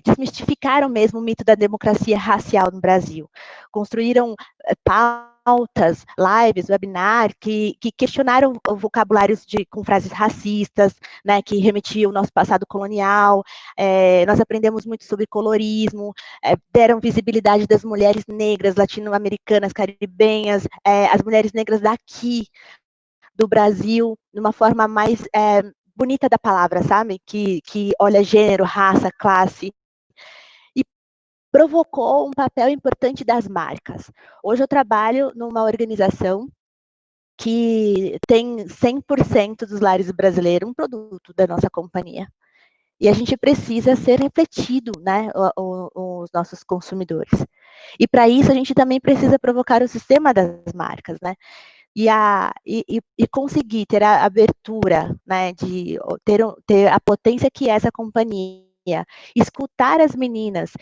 Desmistificaram mesmo o mito da democracia racial no Brasil. Construíram pautas, lives, webinars, que questionaram vocabulários com frases racistas, né, que remetiam ao nosso passado colonial. Nós aprendemos muito sobre colorismo, deram visibilidade das mulheres negras, latino-americanas, caribenhas, as mulheres negras daqui, do Brasil, de uma forma mais bonita da palavra, sabe? Que olha gênero, raça, classe. E provocou um papel importante das marcas. Hoje eu trabalho numa organização que tem 100% dos lares brasileiros um produto da nossa companhia. E a gente precisa ser refletido, né, os nossos consumidores. E para isso a gente também precisa provocar o sistema das marcas, né? E conseguir ter a abertura, né, de ter a potência que é essa companhia, escutar as meninas,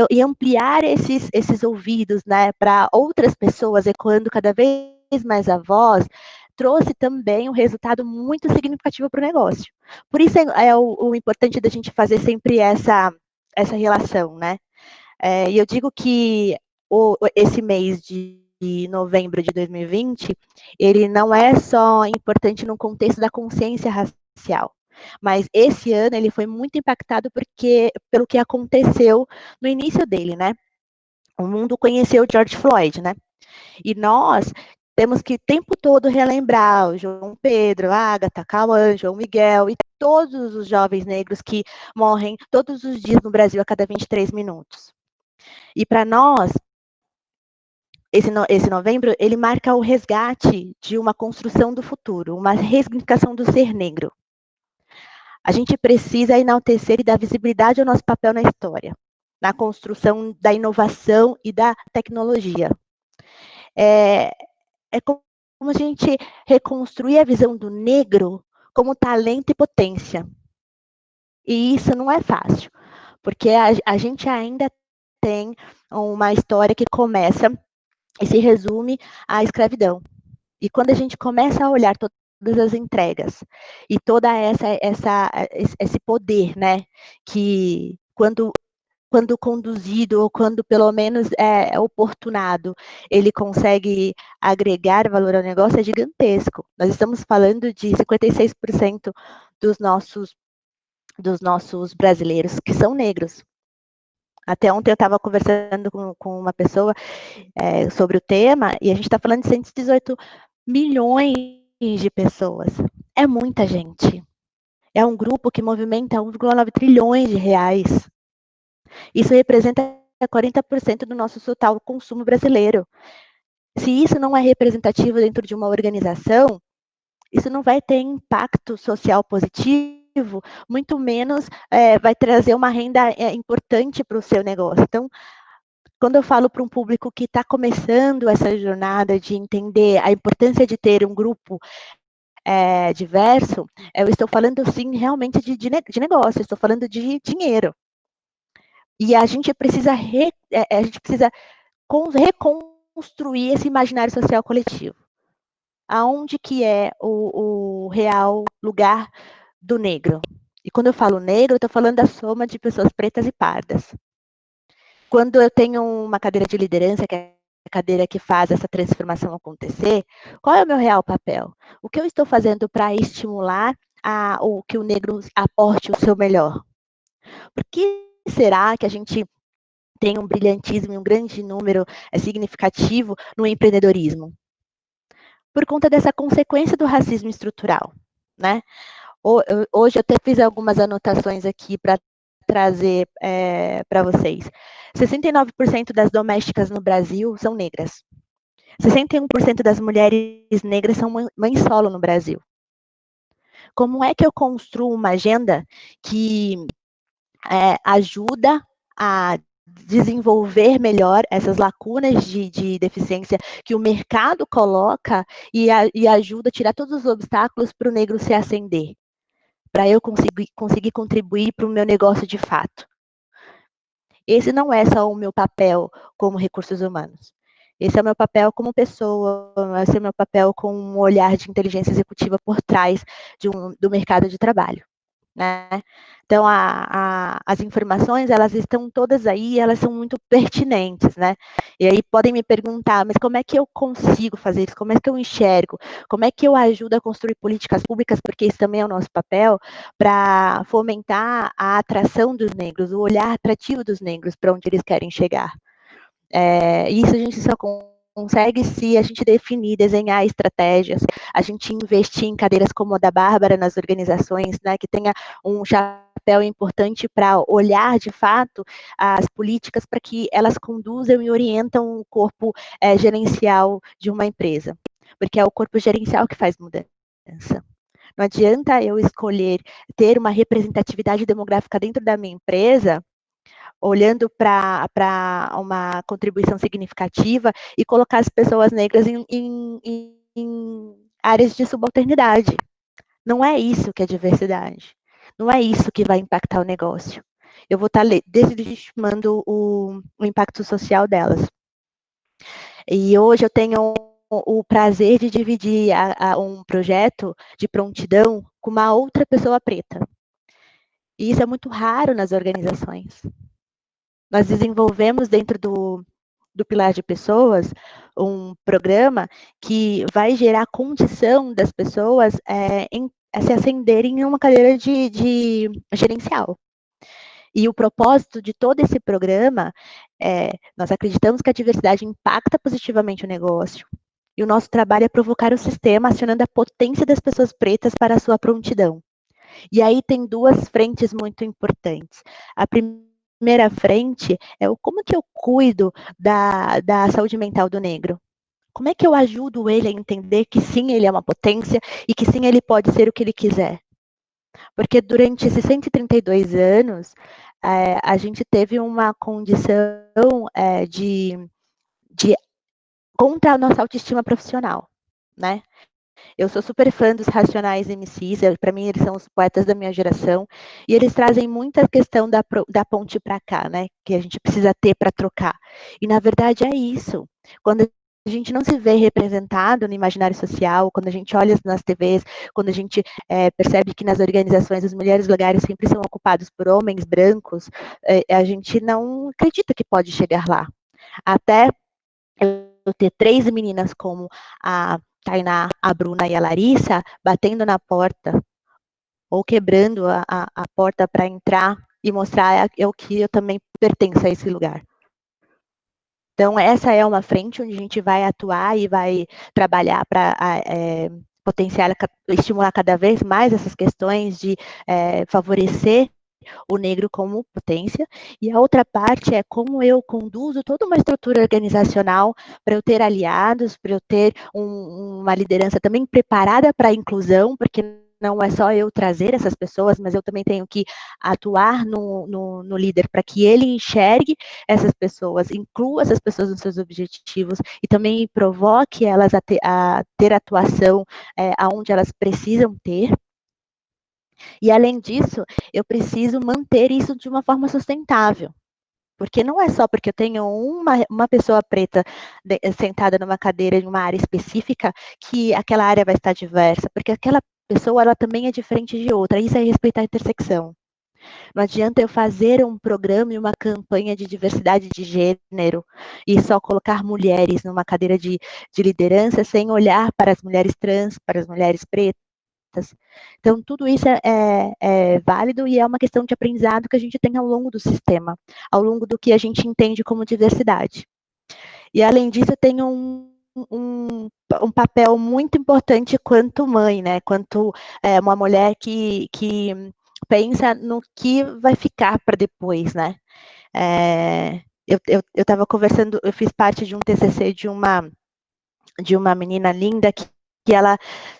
e ampliar esses ouvidos, né, para outras pessoas, ecoando cada vez mais a voz, trouxe também um resultado muito significativo para o negócio. Por isso é o importante da gente fazer sempre essa relação, né? E eu digo que esse mês de novembro de 2020, ele não é só importante no contexto da consciência racial, mas esse ano ele foi muito impactado pelo que aconteceu no início dele, né? O mundo conheceu George Floyd, né? E nós temos que o tempo todo relembrar o João Pedro, a Agatha, Cauã, João Miguel e todos os jovens negros que morrem todos os dias no Brasil a cada 23 minutos. E para nós, esse novembro, ele marca o resgate de uma construção do futuro, uma ressignificação do ser negro. A gente precisa enaltecer e dar visibilidade ao nosso papel na história, na construção da inovação e da tecnologia. É como a gente reconstruir a visão do negro como talento e potência. E isso não é fácil, porque a gente ainda tem uma história que começa e se resume à escravidão. E quando a gente começa a olhar todas as entregas e toda esse poder, né, que quando conduzido ou quando pelo menos é oportunado, ele consegue agregar valor ao negócio, é gigantesco. Nós estamos falando de 56% dos nossos brasileiros que são negros. Até ontem eu estava conversando com uma pessoa sobre o tema, e a gente está falando de 118 milhões de pessoas. É muita gente. É um grupo que movimenta 1,9 trilhões de reais. Isso representa 40% do nosso total consumo brasileiro. Se isso não é representativo dentro de uma organização, isso não vai ter impacto social positivo, muito menos vai trazer uma renda importante para o seu negócio. Então, quando eu falo para um público que está começando essa jornada de entender a importância de ter um grupo diverso, eu estou falando, sim, realmente de negócio, estou falando de dinheiro. E a gente precisa reconstruir esse imaginário social coletivo. Aonde que é o real lugar do negro? E quando eu falo negro, eu estou falando da soma de pessoas pretas e pardas. Quando eu tenho uma cadeira de liderança, que é a cadeira que faz essa transformação acontecer, qual é o meu real papel? O que eu estou fazendo para estimular o que o negro aporte o seu melhor? Por que será que a gente tem um brilhantismo e um grande número significativo no empreendedorismo? Por conta dessa consequência do racismo estrutural, né? Hoje eu até fiz algumas anotações aqui para trazer para vocês. 69% das domésticas no Brasil são negras. 61% das mulheres negras são mães solo no Brasil. Como é que eu construo uma agenda que ajuda a desenvolver melhor essas lacunas de deficiência que o mercado coloca e ajuda a tirar todos os obstáculos para o negro se ascender, para eu conseguir contribuir para o meu negócio de fato. Esse não é só o meu papel como recursos humanos. Esse é o meu papel como pessoa, esse é o meu papel com um olhar de inteligência executiva por trás do mercado de trabalho. Né? Então, as informações, elas estão todas aí, elas são muito pertinentes, né? E aí podem me perguntar, mas como é que eu consigo fazer isso? Como é que eu enxergo? Como é que eu ajudo a construir políticas públicas, porque isso também é o nosso papel, para fomentar a atração dos negros, o olhar atrativo dos negros para onde eles querem chegar. Isso a gente só consegue se a gente definir, desenhar estratégias, a gente investir em cadeiras como a da Bárbara nas organizações, né, que tenha um chapéu importante para olhar, de fato, as políticas para que elas conduzam e orientam o corpo gerencial de uma empresa, porque é o corpo gerencial que faz mudança. Não adianta eu escolher ter uma representatividade demográfica dentro da minha empresa, olhando para uma contribuição significativa e colocar as pessoas negras em áreas de subalternidade. Não é isso que é diversidade. Não é isso que vai impactar o negócio. Eu vou estar deslegitimando o impacto social delas. E hoje eu tenho o prazer de dividir um projeto de prontidão com uma outra pessoa preta. E isso é muito raro nas organizações. Nós desenvolvemos dentro do Pilar de Pessoas um programa que vai gerar condição das pessoas se ascenderem em uma cadeira de gerencial. E o propósito de todo esse programa nós acreditamos que a diversidade impacta positivamente o negócio, E o nosso trabalho é provocar o sistema, acionando a potência das pessoas pretas para a sua prontidão. E aí tem duas frentes muito importantes. A primeira frente é o como que eu cuido da saúde mental do negro. Como é que eu ajudo ele a entender que sim, ele é uma potência e que sim, ele pode ser o que ele quiser? Porque durante esses 132 anos, a gente teve uma condição de contra a nossa autoestima profissional, né? Eu sou super fã dos Racionais MCs, para mim eles são os poetas da minha geração, e eles trazem muita questão da ponte para cá, né? Que a gente precisa ter para trocar. E na verdade é isso. Quando a gente não se vê representado no imaginário social, quando a gente olha nas TVs, quando a gente percebe que nas organizações os melhores lugares sempre são ocupados por homens brancos, a gente não acredita que pode chegar lá. Até eu ter 3 meninas como a Tainá, a Bruna e a Larissa batendo na porta ou quebrando a porta para entrar e mostrar o que eu também pertenço a esse lugar. Então, essa é uma frente onde a gente vai atuar e vai trabalhar para potenciar, estimular cada vez mais essas questões de favorecer o negro como potência, e a outra parte é como eu conduzo toda uma estrutura organizacional para eu ter aliados, para eu ter uma liderança também preparada para a inclusão, porque não é só eu trazer essas pessoas, mas eu também tenho que atuar no líder para que ele enxergue essas pessoas, inclua essas pessoas nos seus objetivos e também provoque elas a ter atuação aonde elas precisam ter. E, além disso, eu preciso manter isso de uma forma sustentável. Porque não é só porque eu tenho uma pessoa preta sentada numa cadeira em uma área específica que aquela área vai estar diversa, porque aquela pessoa ela também é diferente de outra. Isso é respeitar a intersecção. Não adianta eu fazer um programa e uma campanha de diversidade de gênero e só colocar mulheres numa cadeira de liderança sem olhar para as mulheres trans, para as mulheres pretas. Então, tudo isso é válido e é uma questão de aprendizado que a gente tem ao longo do sistema, ao longo do que a gente entende como diversidade. E, além disso, eu tenho um papel muito importante quanto mãe, né? Quanto uma mulher que pensa no que vai ficar para depois, né? Eu estava conversando, eu fiz parte de um TCC de uma menina linda que ela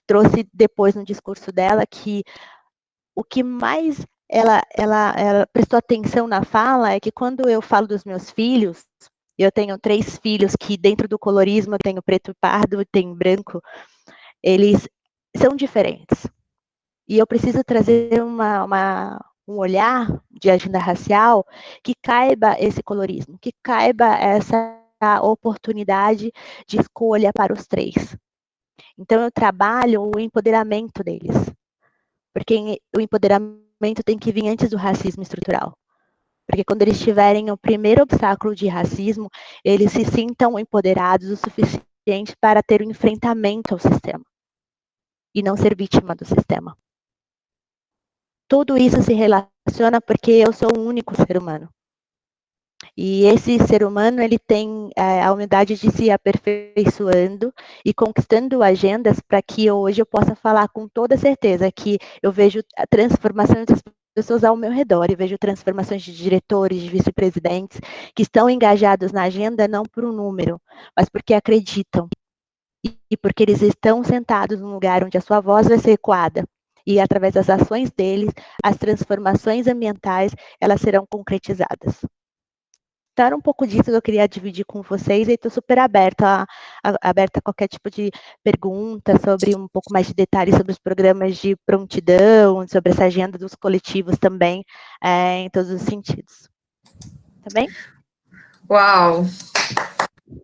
trouxe depois no discurso dela que o que mais ela prestou atenção na fala é que quando eu falo dos meus filhos, eu tenho 3 filhos que dentro do colorismo eu tenho preto e pardo e tenho branco, eles são diferentes. E eu preciso trazer um olhar de agenda racial que caiba esse colorismo, que caiba essa oportunidade de escolha para os 3. Então, eu trabalho o empoderamento deles, porque o empoderamento tem que vir antes do racismo estrutural. Porque quando eles tiverem o primeiro obstáculo de racismo, eles se sintam empoderados o suficiente para ter um enfrentamento ao sistema e não ser vítima do sistema. Tudo isso se relaciona porque eu sou um único ser humano. E esse ser humano, ele tem a humildade de se aperfeiçoando e conquistando agendas para que hoje eu possa falar com toda certeza que eu vejo a transformação das pessoas ao meu redor, e vejo transformações de diretores, de vice-presidentes, que estão engajados na agenda não por um número, mas porque acreditam. E porque eles estão sentados num lugar onde a sua voz vai ser ecoada. E através das ações deles, as transformações ambientais, elas serão concretizadas. Então, era um pouco disso que eu queria dividir com vocês, e estou super aberta a qualquer tipo de pergunta sobre um pouco mais de detalhes sobre os programas de prontidão, sobre essa agenda dos coletivos também, em todos os sentidos. Tá bem? Uau!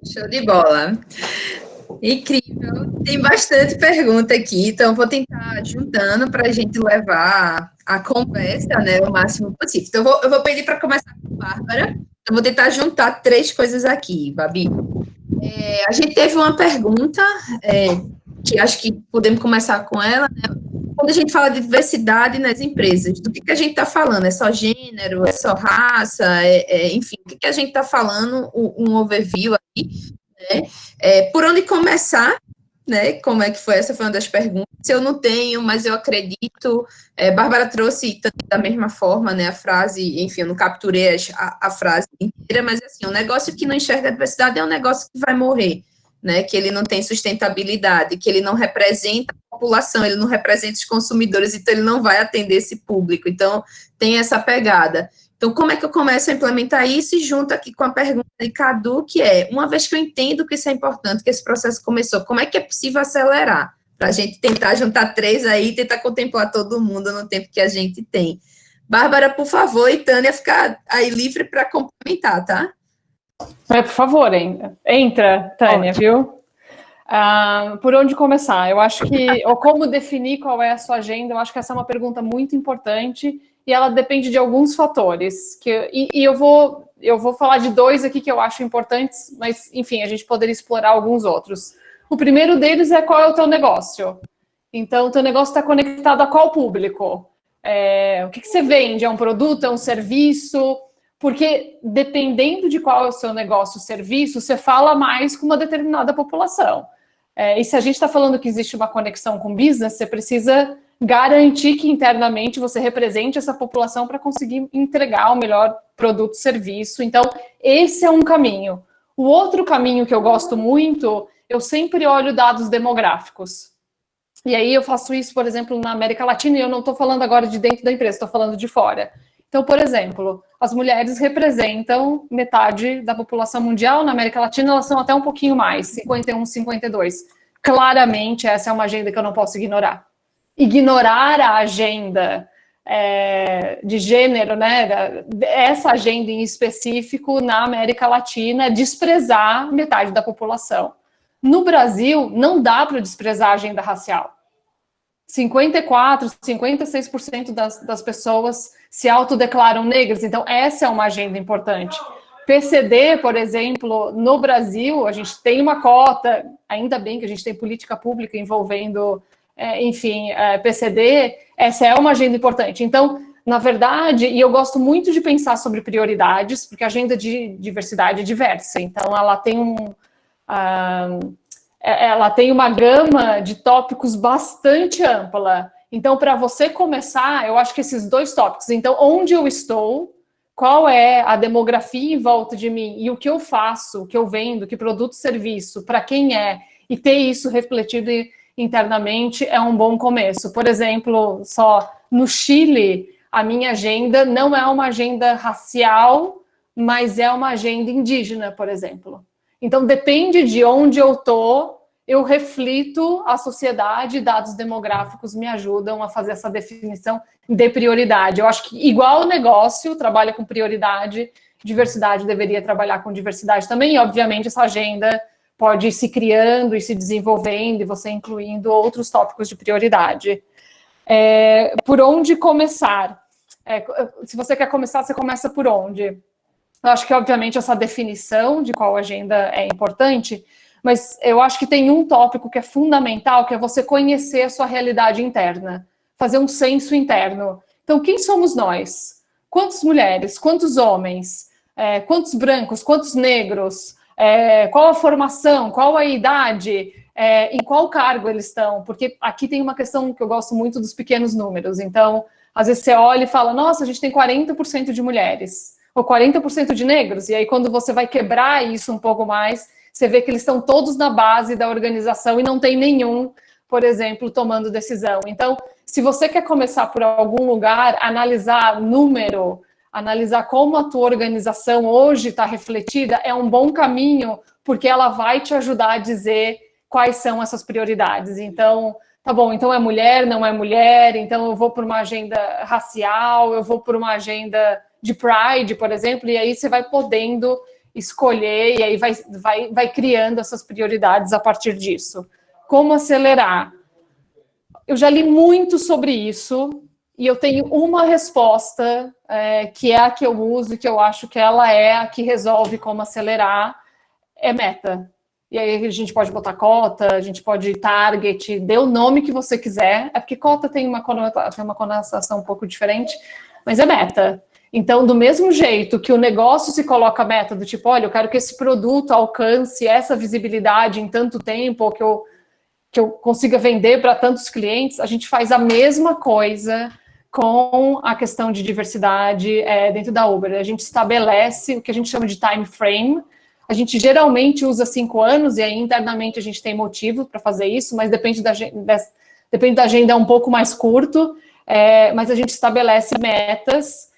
Show de bola! Incrível! Tem bastante pergunta aqui, então vou tentar juntando para a gente levar a conversa, né, o máximo possível. Então, eu vou pedir para começar com a Bárbara. Eu vou tentar juntar 3 coisas aqui, Babi. A gente teve uma pergunta, que acho que podemos começar com ela, né? Quando a gente fala de diversidade nas empresas, do que a gente está falando? É só gênero? É só raça? Enfim, o que a gente está falando? Um overview aqui. Por onde começar, né? Como é que foi? Essa foi uma das perguntas. Eu não tenho, mas eu acredito. Bárbara trouxe da mesma forma, né? A frase, enfim, eu não capturei a frase inteira, mas assim, um negócio que não enxerga a diversidade é um negócio que vai morrer, né? Que ele não tem sustentabilidade, que ele não representa a população, ele não representa os consumidores, então ele não vai atender esse público. Então, tem essa pegada. Então, como é que eu começo a implementar isso? E junto aqui com a pergunta de Cadu, que é, uma vez que eu entendo que isso é importante, que esse processo começou, como é que é possível acelerar? Para a gente tentar juntar 3 aí e tentar contemplar todo mundo no tempo que a gente tem. Bárbara, por favor, e Tânia, ficar aí livre para complementar, tá? Por favor, entra, Tânia, viu? Por onde começar? Eu acho que, ou como definir qual é a sua agenda, eu acho que essa é uma pergunta muito importante e ela depende de alguns fatores. Eu vou falar de 2 aqui que eu acho importantes, mas, enfim, a gente poderia explorar alguns outros. O primeiro deles é qual é o teu negócio. Então, o teu negócio está conectado a qual público? O que você vende? É um produto? É um serviço? Porque, dependendo de qual é o seu negócio, serviço, você fala mais com uma determinada população. E se a gente está falando que existe uma conexão com business, você precisa garantir que internamente você represente essa população para conseguir entregar o melhor produto, serviço. Então, esse é um caminho. O outro caminho que eu gosto muito, eu sempre olho dados demográficos. E aí eu faço isso, por exemplo, na América Latina, e eu não estou falando agora de dentro da empresa, estou falando de fora. Então, por exemplo, as mulheres representam metade da população mundial, na América Latina elas são até um pouquinho mais, 51, 52. Claramente, essa é uma agenda que eu não posso ignorar. Ignorar a agenda de gênero, né, essa agenda em específico na América Latina, é desprezar metade da população. No Brasil, não dá para desprezar a agenda racial. 54%, 56% das pessoas se autodeclaram negras, então essa é uma agenda importante. PCD, por exemplo, no Brasil, a gente tem uma cota, ainda bem que a gente tem política pública envolvendo, PCD, essa é uma agenda importante. Então, na verdade, e eu gosto muito de pensar sobre prioridades, porque a agenda de diversidade é diversa, então ela tem uma gama de tópicos bastante ampla. Então, para você começar, eu acho que esses 2 tópicos. Então, onde eu estou, qual é a demografia em volta de mim e o que eu faço, o que eu vendo, que produto, serviço, para quem é, e ter isso refletido internamente é um bom começo. Por exemplo, só no Chile, a minha agenda não é uma agenda racial, mas é uma agenda indígena, por exemplo. Então, depende de onde eu estou, eu reflito a sociedade, dados demográficos me ajudam a fazer essa definição de prioridade. Eu acho que, igual o negócio trabalha com prioridade, diversidade deveria trabalhar com diversidade também, e, obviamente, essa agenda pode ir se criando e se desenvolvendo, e você incluindo outros tópicos de prioridade. Por onde começar? Se você quer começar, você começa por onde? Eu acho que, obviamente, essa definição de qual agenda é importante, mas eu acho que tem um tópico que é fundamental, que é você conhecer a sua realidade interna, fazer um censo interno. Então, quem somos nós? Quantas mulheres? Quantos homens? Quantos brancos? Quantos negros? Qual a formação? Qual a idade? Em qual cargo eles estão? Porque aqui tem uma questão que eu gosto muito dos pequenos números. Então, às vezes você olha e fala, nossa, a gente tem 40% de mulheres, ou 40% de negros, e aí quando você vai quebrar isso um pouco mais, você vê que eles estão todos na base da organização e não tem nenhum, por exemplo, tomando decisão. Então, se você quer começar por algum lugar, analisar número, analisar como a tua organização hoje está refletida, é um bom caminho, porque ela vai te ajudar a dizer quais são essas prioridades. Então, tá bom, então é mulher, não é mulher, então eu vou por uma agenda racial, eu vou por uma agenda de Pride, por exemplo, e aí você vai podendo escolher, e aí vai criando essas prioridades a partir disso. Como acelerar? Eu já li muito sobre isso, e eu tenho uma resposta, que é a que eu uso, e que eu acho que ela é a que resolve como acelerar, é meta. E aí a gente pode botar cota, a gente pode target, dê o nome que você quiser, é porque cota tem uma conotação um pouco diferente, mas é meta. Então, do mesmo jeito que o negócio se coloca a meta do tipo, olha, eu quero que esse produto alcance essa visibilidade em tanto tempo, ou que eu consiga vender para tantos clientes, a gente faz a mesma coisa com a questão de diversidade dentro da Uber. A gente estabelece o que a gente chama de time frame. A gente geralmente usa 5 anos, e aí internamente a gente tem motivo para fazer isso, mas depende da agenda um pouco mais curto, mas a gente estabelece metas,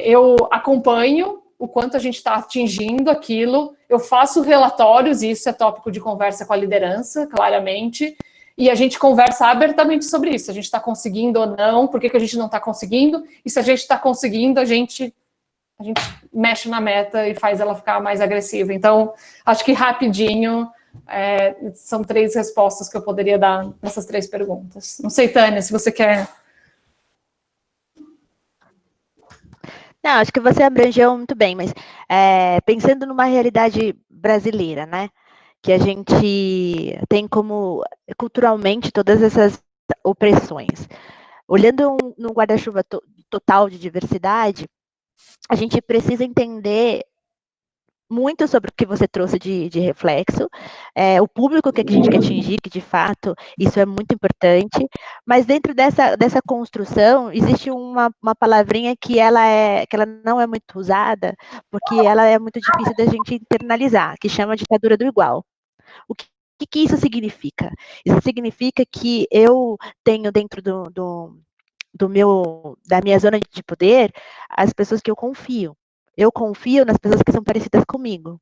eu acompanho o quanto a gente está atingindo aquilo, eu faço relatórios, e isso é tópico de conversa com a liderança, claramente, e a gente conversa abertamente sobre isso, a gente está conseguindo ou não, por que a gente não está conseguindo, e se a gente está conseguindo, a gente mexe na meta e faz ela ficar mais agressiva. Então, acho que rapidinho, são 3 respostas que eu poderia dar nessas 3 perguntas. Não sei, Tânia, se você quer... Não, acho que você abrangeu muito bem, mas pensando numa realidade brasileira, né? Que a gente tem como, culturalmente, todas essas opressões. Olhando no guarda-chuva total de diversidade, a gente precisa entender muito sobre o que você trouxe de reflexo, o público que a gente quer atingir, que de fato isso é muito importante, mas dentro dessa construção existe uma palavrinha que ela não é muito usada, porque ela é muito difícil da gente internalizar, que chama ditadura do igual. O que isso significa? Isso significa que eu tenho dentro da minha zona de poder as pessoas que eu confio. Eu confio nas pessoas que são parecidas comigo.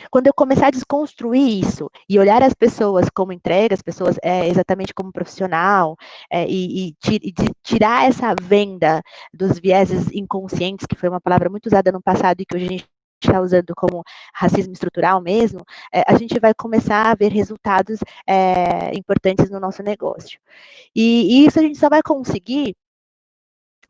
Quando eu começar a desconstruir isso e olhar as pessoas como entrega, as pessoas exatamente como profissional, e tirar essa venda dos vieses inconscientes, que foi uma palavra muito usada no passado e que hoje a gente está usando como racismo estrutural mesmo, a gente vai começar a ver resultados importantes no nosso negócio. E isso a gente só vai conseguir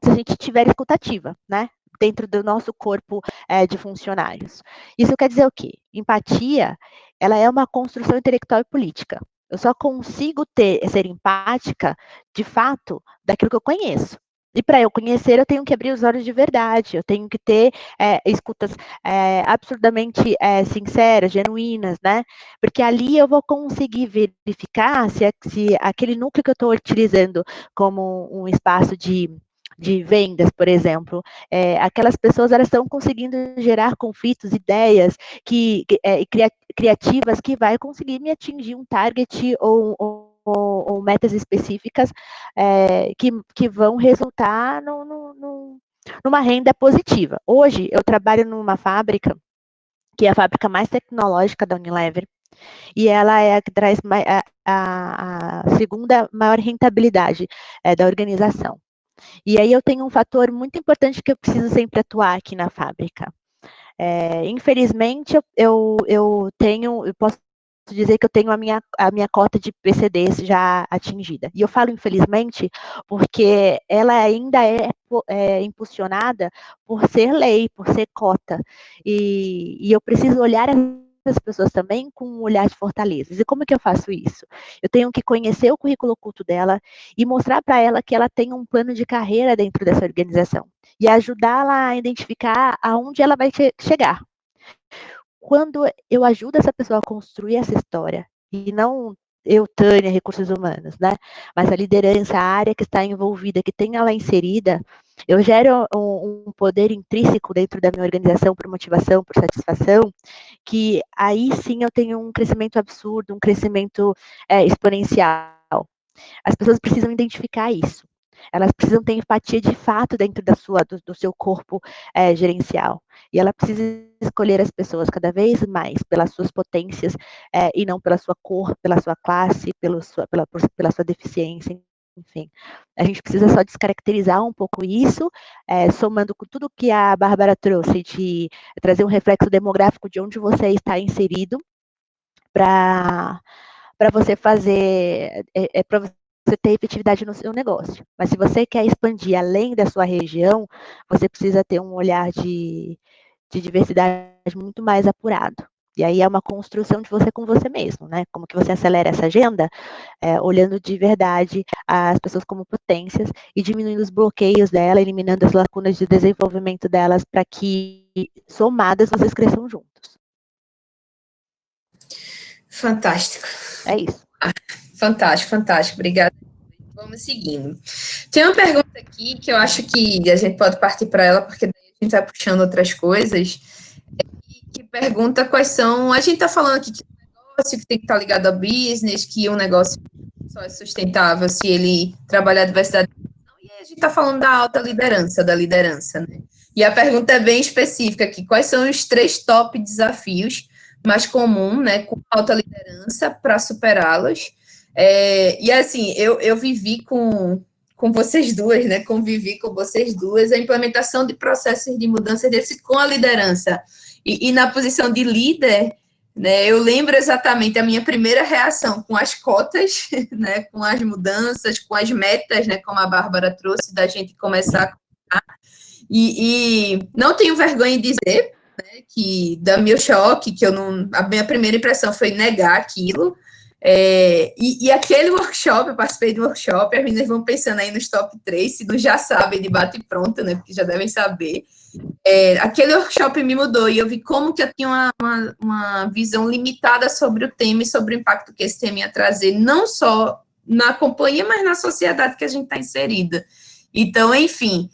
se a gente tiver escutativa, né? Dentro do nosso corpo de funcionários. Isso quer dizer o quê? Empatia, ela é uma construção intelectual e política. Eu só consigo ser empática, de fato, daquilo que eu conheço. E para eu conhecer, eu tenho que abrir os olhos de verdade, eu tenho que ter escutas absurdamente sinceras, genuínas, né? Porque ali eu vou conseguir verificar se aquele núcleo que eu estou utilizando como um espaço de vendas, por exemplo, aquelas pessoas elas estão conseguindo gerar conflitos, ideias criativas que vai conseguir me atingir um target ou metas específicas que vão resultar numa renda positiva. Hoje, eu trabalho numa fábrica, que é a fábrica mais tecnológica da Unilever, e ela é a que traz a segunda maior rentabilidade da organização. E aí eu tenho um fator muito importante que eu preciso sempre atuar aqui na fábrica. Infelizmente, eu posso dizer que eu tenho a minha cota de PCDs já atingida. E eu falo infelizmente porque ela ainda é impulsionada por ser lei, por ser cota. E eu preciso olhar as pessoas também com um olhar de fortalezas. E como que eu faço isso? Eu tenho que conhecer o currículo oculto dela e mostrar para ela que ela tem um plano de carreira dentro dessa organização e ajudá-la a identificar aonde ela vai chegar. Quando eu ajudo essa pessoa a construir essa história, e não eu, Tânia, recursos humanos, né? Mas a liderança, a área que está envolvida, que tem ela inserida, eu gero um poder intrínseco dentro da minha organização por motivação, por satisfação, que aí sim eu tenho um crescimento absurdo, um crescimento exponencial. As pessoas precisam identificar isso. Elas precisam ter empatia de fato dentro do seu corpo gerencial. E ela precisa escolher as pessoas cada vez mais pelas suas potências e não pela sua cor, pela sua classe, pela sua deficiência, enfim. A gente precisa só descaracterizar um pouco isso, somando com tudo que a Bárbara trouxe, de trazer um reflexo demográfico de onde você está inserido, para você fazer, para você ter efetividade no seu negócio. Mas se você quer expandir além da sua região, você precisa ter um olhar de diversidade muito mais apurado. E aí é uma construção de você com você mesmo, né? Como que você acelera essa agenda, olhando de verdade as pessoas como potências e diminuindo os bloqueios dela, eliminando as lacunas de desenvolvimento delas para que, somadas, vocês cresçam juntos. Fantástico. É isso. Fantástico, fantástico. Obrigada. Vamos seguindo. Tem uma pergunta aqui que eu acho que a gente pode partir para ela, porque daí a gente vai puxando outras coisas. Que pergunta quais são. A gente está falando aqui que um negócio que tem que estar ligado ao business, que um negócio só é sustentável se ele trabalhar a diversidade. E aí a gente está falando da alta liderança, da liderança, né? E a pergunta é bem específica aqui: quais são os 3 top desafios mais comuns, né, com alta liderança para superá-los? E assim, eu vivi com vocês duas, né? Convivi com vocês duas, a implementação de processos de mudança desse com a liderança. E na posição de líder, né, eu lembro exatamente a minha primeira reação com as cotas, né, com as mudanças, com as metas, né, como a Bárbara trouxe, da gente começar a contar. E não tenho vergonha de dizer, né, que dá meu choque, que eu não. A minha primeira impressão foi negar aquilo. E aquele workshop, eu participei do workshop, as meninas vão pensando aí nos top 3, se não já sabem de bate pronto, né, porque já devem saber. Aquele workshop me mudou e eu vi como que eu tinha uma visão limitada sobre o tema e sobre o impacto que esse tema ia trazer, não só na companhia, mas na sociedade que a gente está inserida. Então, enfim,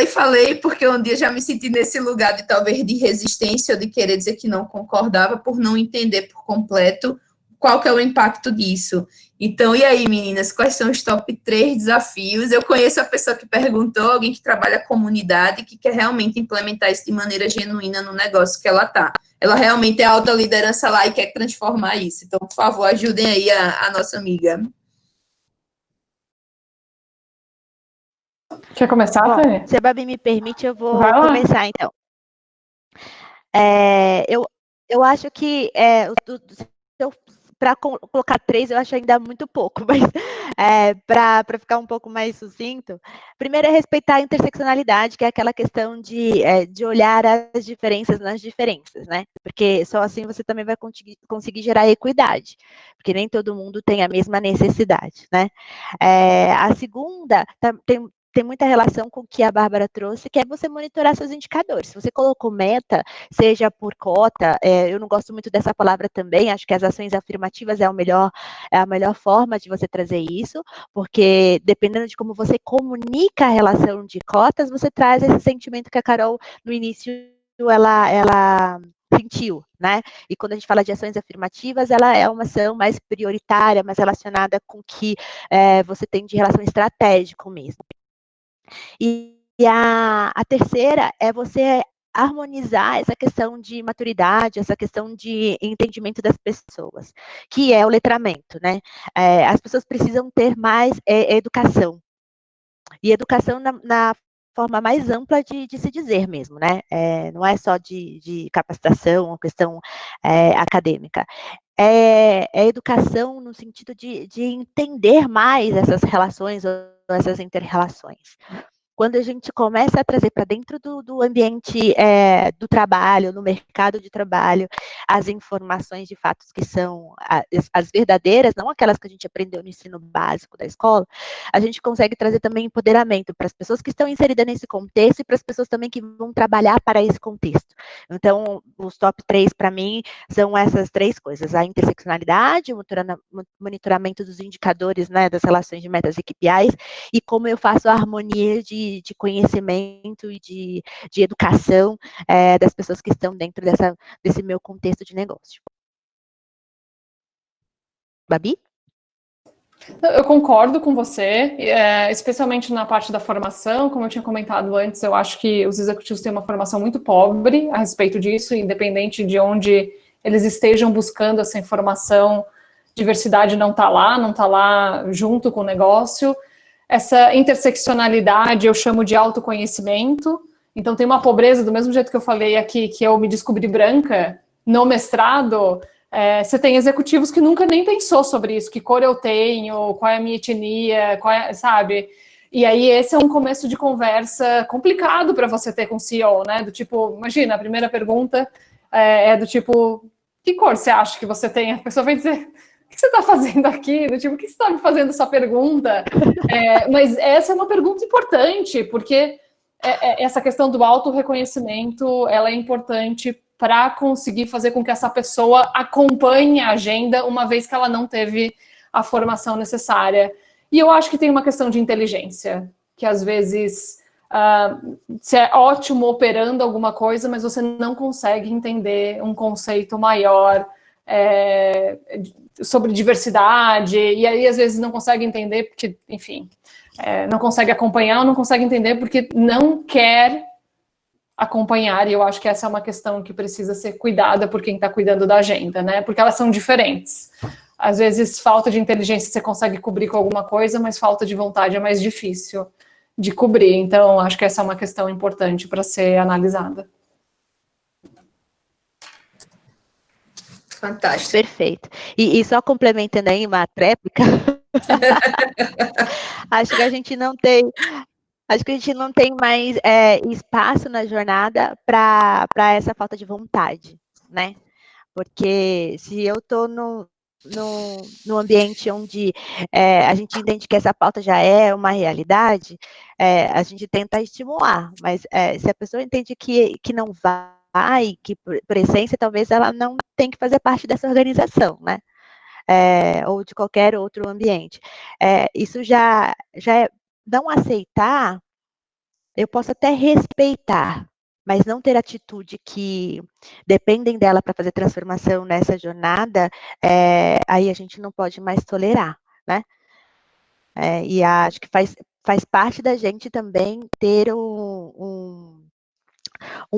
falei, porque um dia já me senti nesse lugar de talvez de resistência ou de querer dizer que não concordava por não entender por completo qual que é o impacto disso. Então, e aí, meninas, quais são os top 3 desafios? Eu conheço a pessoa que perguntou, alguém que trabalha comunidade, que quer realmente implementar isso de maneira genuína no negócio que ela está. Ela realmente é alta liderança lá e quer transformar isso. Então, por favor, ajudem aí a nossa amiga. Quer começar, Tânia? Se a Babi me permite, eu vou começar, então. Eu acho que para colocar 3, eu acho ainda muito pouco, mas para ficar um pouco mais sucinto, primeiro é respeitar a interseccionalidade, que é aquela questão de olhar as diferenças nas diferenças, né? Porque só assim você também vai conseguir gerar equidade, porque nem todo mundo tem a mesma necessidade, né? A segunda tem muita relação com o que a Bárbara trouxe, que é você monitorar seus indicadores. Se você colocou meta, seja por cota, eu não gosto muito dessa palavra também, acho que as ações afirmativas é a melhor forma de você trazer isso, porque dependendo de como você comunica a relação de cotas, você traz esse sentimento que a Carol, no início, ela sentiu, né? E quando a gente fala de ações afirmativas, ela é uma ação mais prioritária, mais relacionada com o que você tem de relação estratégica mesmo. E a terceira é você harmonizar essa questão de maturidade, essa questão de entendimento das pessoas, que é o letramento, né? As pessoas precisam ter mais educação. E educação na forma mais ampla de se dizer mesmo, né? Não é só de capacitação, uma questão acadêmica. É educação no sentido de entender mais essas relações ou essas inter-relações. Quando a gente começa a trazer para dentro do ambiente do trabalho, no mercado de trabalho, as informações de fatos que são as verdadeiras, não aquelas que a gente aprendeu no ensino básico da escola, a gente consegue trazer também empoderamento para as pessoas que estão inseridas nesse contexto e para as pessoas também que vão trabalhar para esse contexto. Então, os top 3 para mim são essas 3 coisas: a interseccionalidade, o monitoramento dos indicadores, né, das relações de metas e KPIs, e como eu faço a harmonia de conhecimento e de educação das pessoas que estão dentro desse meu contexto de negócio. Babi? Eu concordo com você, especialmente na parte da formação. Como eu tinha comentado antes, eu acho que os executivos têm uma formação muito pobre a respeito disso, independente de onde eles estejam buscando essa informação, diversidade não está lá junto com o negócio. Essa interseccionalidade eu chamo de autoconhecimento. Então tem uma pobreza, do mesmo jeito que eu falei aqui, que eu me descobri branca no mestrado. Você tem executivos que nunca nem pensou sobre isso, que cor eu tenho, qual é a minha etnia, sabe? E aí esse é um começo de conversa complicado para você ter com o CEO, né? Do tipo, imagina, a primeira pergunta, do tipo, que cor você acha que você tem? A pessoa vai dizer, o que você está fazendo aqui? Do tipo, o que você está me fazendo essa pergunta? Mas essa é uma pergunta importante, porque essa questão do autorreconhecimento, ela é importante para conseguir fazer com que essa pessoa acompanhe a agenda, uma vez que ela não teve a formação necessária. E eu acho que tem uma questão de inteligência, que às vezes você é ótimo operando alguma coisa, mas você não consegue entender um conceito maior sobre diversidade, e aí às vezes não consegue entender porque, enfim, não consegue acompanhar ou não consegue entender porque não quer acompanhar, e eu acho que essa é uma questão que precisa ser cuidada por quem está cuidando da agenda, né? Porque elas são diferentes. Às vezes, falta de inteligência você consegue cobrir com alguma coisa, mas falta de vontade é mais difícil de cobrir. Então, acho que essa é uma questão importante para ser analisada. Fantástico. Perfeito. E só complementando aí uma tréplica, acho que a gente não tem mais espaço na jornada para essa falta de vontade, né? Porque se eu estou no ambiente onde a gente entende que essa pauta já é uma realidade, a gente tenta estimular, mas se a pessoa entende que não vai, que por essência talvez ela não tem que fazer parte dessa organização, né? Ou de qualquer outro ambiente. Isso já é não aceitar, eu posso até respeitar, mas não ter atitude que dependem dela para fazer transformação nessa jornada, aí a gente não pode mais tolerar, né? E acho que faz parte da gente também ter um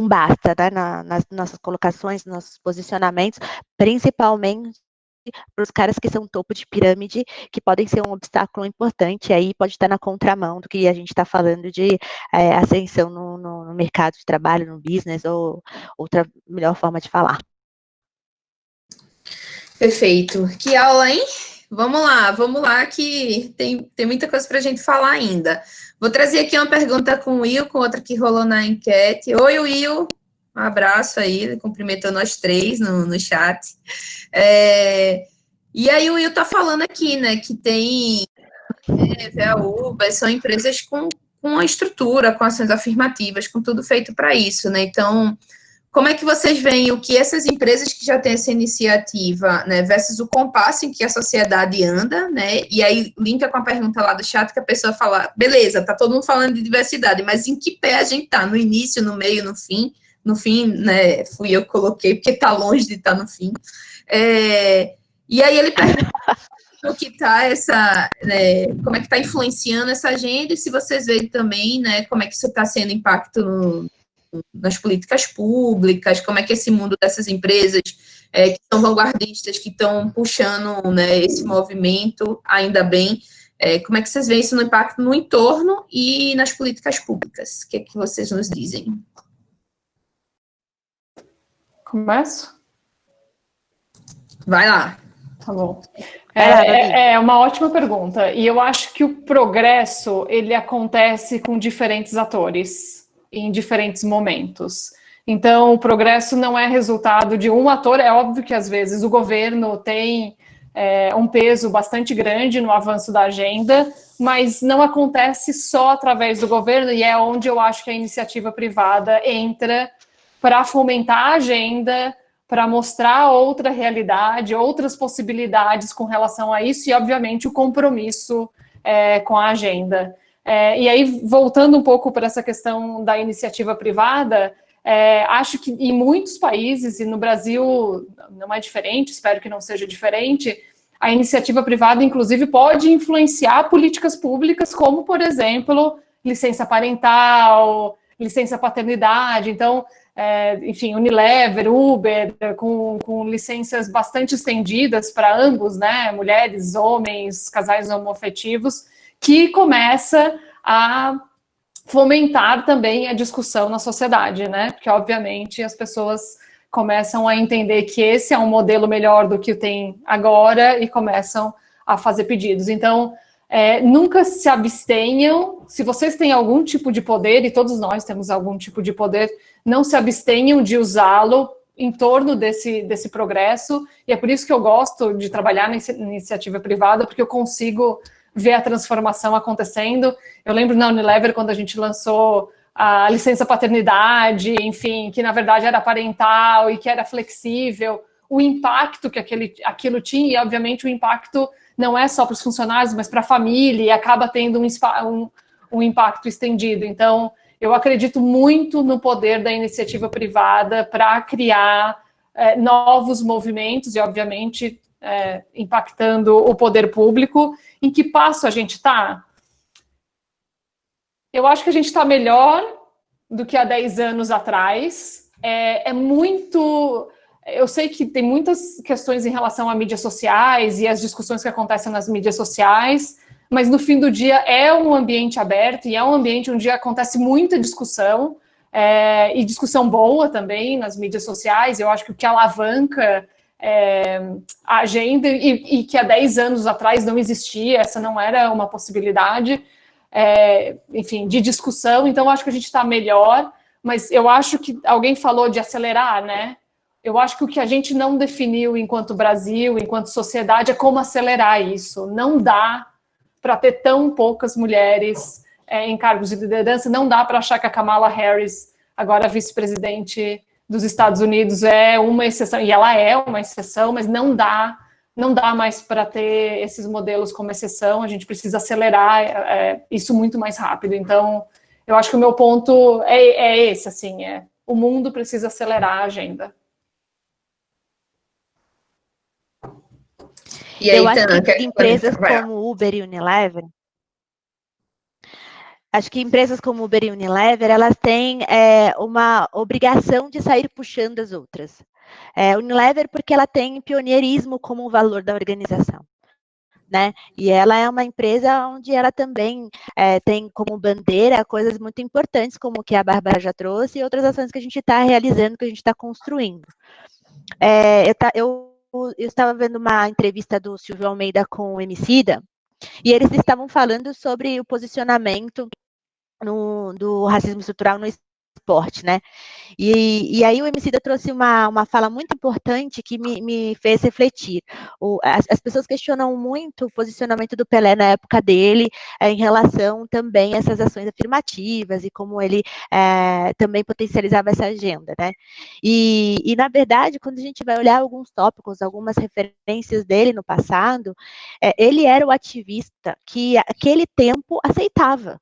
basta, né, nas nossas colocações, nos nossos posicionamentos, principalmente para os caras que são topo de pirâmide, que podem ser um obstáculo importante, aí pode estar na contramão do que a gente está falando de ascensão no mercado de trabalho, no business, ou outra melhor forma de falar. Perfeito. Que aula, hein? Vamos lá, que tem muita coisa para a gente falar ainda. Vou trazer aqui uma pergunta com o Will, com outra que rolou na enquete. Oi, Will. Um abraço aí, ele cumprimentou nós três no chat. E aí o Will tá falando aqui, né, que tem a Uber, são empresas com uma estrutura, com ações afirmativas, com tudo feito para isso, né? Então, como é que vocês veem o que essas empresas que já têm essa iniciativa, né, versus o compasso em que a sociedade anda, né? E aí linka com a pergunta lá do chat que a pessoa fala, beleza, tá todo mundo falando de diversidade, mas em que pé a gente tá? No início, no meio, no fim? No fim, né, fui eu que coloquei, porque tá longe de estar no fim. E aí ele pergunta o que tá como é que está influenciando essa agenda, e se vocês veem também, né, como é que isso está sendo impacto nas políticas públicas, como é que esse mundo dessas empresas que são vanguardistas, que estão puxando, né, esse movimento, ainda bem, como é que vocês veem isso no impacto no entorno e nas políticas públicas? O que é que vocês nos dizem? Começo? Vai lá. Tá bom. É uma ótima pergunta. E eu acho que o progresso, ele acontece com diferentes atores, em diferentes momentos. Então, o progresso não é resultado de um ator. É óbvio que, às vezes, o governo tem um peso bastante grande no avanço da agenda, mas não acontece só através do governo, e é onde eu acho que a iniciativa privada entra para fomentar a agenda, para mostrar outra realidade, outras possibilidades com relação a isso, e, obviamente, o compromisso com a agenda. E aí, voltando um pouco para essa questão da iniciativa privada, acho que em muitos países, e no Brasil não é diferente, espero que não seja diferente, a iniciativa privada, inclusive, pode influenciar políticas públicas, como, por exemplo, licença parental, licença paternidade. Então, enfim, Unilever, Uber, com licenças bastante estendidas para ambos, né, mulheres, homens, casais homoafetivos, que começa a fomentar também a discussão na sociedade, né, porque, obviamente, as pessoas começam a entender que esse é um modelo melhor do que tem agora e começam a fazer pedidos. Então, nunca se abstenham, se vocês têm algum tipo de poder, e todos nós temos algum tipo de poder, não se abstenham de usá-lo em torno desse progresso, e é por isso que eu gosto de trabalhar na iniciativa privada, porque eu consigo ver a transformação acontecendo. Eu lembro na Unilever, quando a gente lançou a licença paternidade, enfim, que na verdade era parental e que era flexível, o impacto que aquilo tinha, e obviamente o impacto não é só para os funcionários, mas para a família, e acaba tendo um impacto estendido. Então, eu acredito muito no poder da iniciativa privada para criar novos movimentos e, obviamente, impactando o poder público. Em que passo a gente está? Eu acho que a gente está melhor do que há 10 anos atrás. Eu sei que tem muitas questões em relação a mídias sociais e as discussões que acontecem nas mídias sociais, mas no fim do dia é um ambiente aberto e é um ambiente onde acontece muita discussão, e discussão boa também nas mídias sociais. Eu acho que o que alavanca a agenda, e que há 10 anos atrás não existia, essa não era uma possibilidade, enfim, de discussão. Então, eu acho que a gente está melhor, mas eu acho que alguém falou de acelerar, né? Eu acho que o que a gente não definiu enquanto Brasil, enquanto sociedade, é como acelerar isso. Não dá para ter tão poucas mulheres em cargos de liderança, não dá para achar que a Kamala Harris, agora vice-presidente dos Estados Unidos, é uma exceção, e ela é uma exceção, mas não dá mais para ter esses modelos como exceção. A gente precisa acelerar isso muito mais rápido. Então, eu acho que o meu ponto é esse, assim, o mundo precisa acelerar a agenda. E aí, eu acho Tana, que empresas como Uber e Unilever, elas têm uma obrigação de sair puxando as outras. Unilever porque ela tem pioneirismo como um valor da organização, né? E ela é uma empresa onde ela também tem como bandeira coisas muito importantes, como o que a Bárbara já trouxe, e outras ações que a gente está realizando, que a gente está construindo. Eu estava vendo uma entrevista do Silvio Almeida com o Emicida, e eles estavam falando sobre o posicionamento do racismo estrutural no esporte, né? E aí o Emicida trouxe uma fala muito importante que me fez refletir. As pessoas questionam muito o posicionamento do Pelé na época dele, em relação também a essas ações afirmativas e como ele também potencializava essa agenda, né? E na verdade, quando a gente vai olhar alguns tópicos, algumas referências dele no passado, ele era o ativista que aquele tempo aceitava.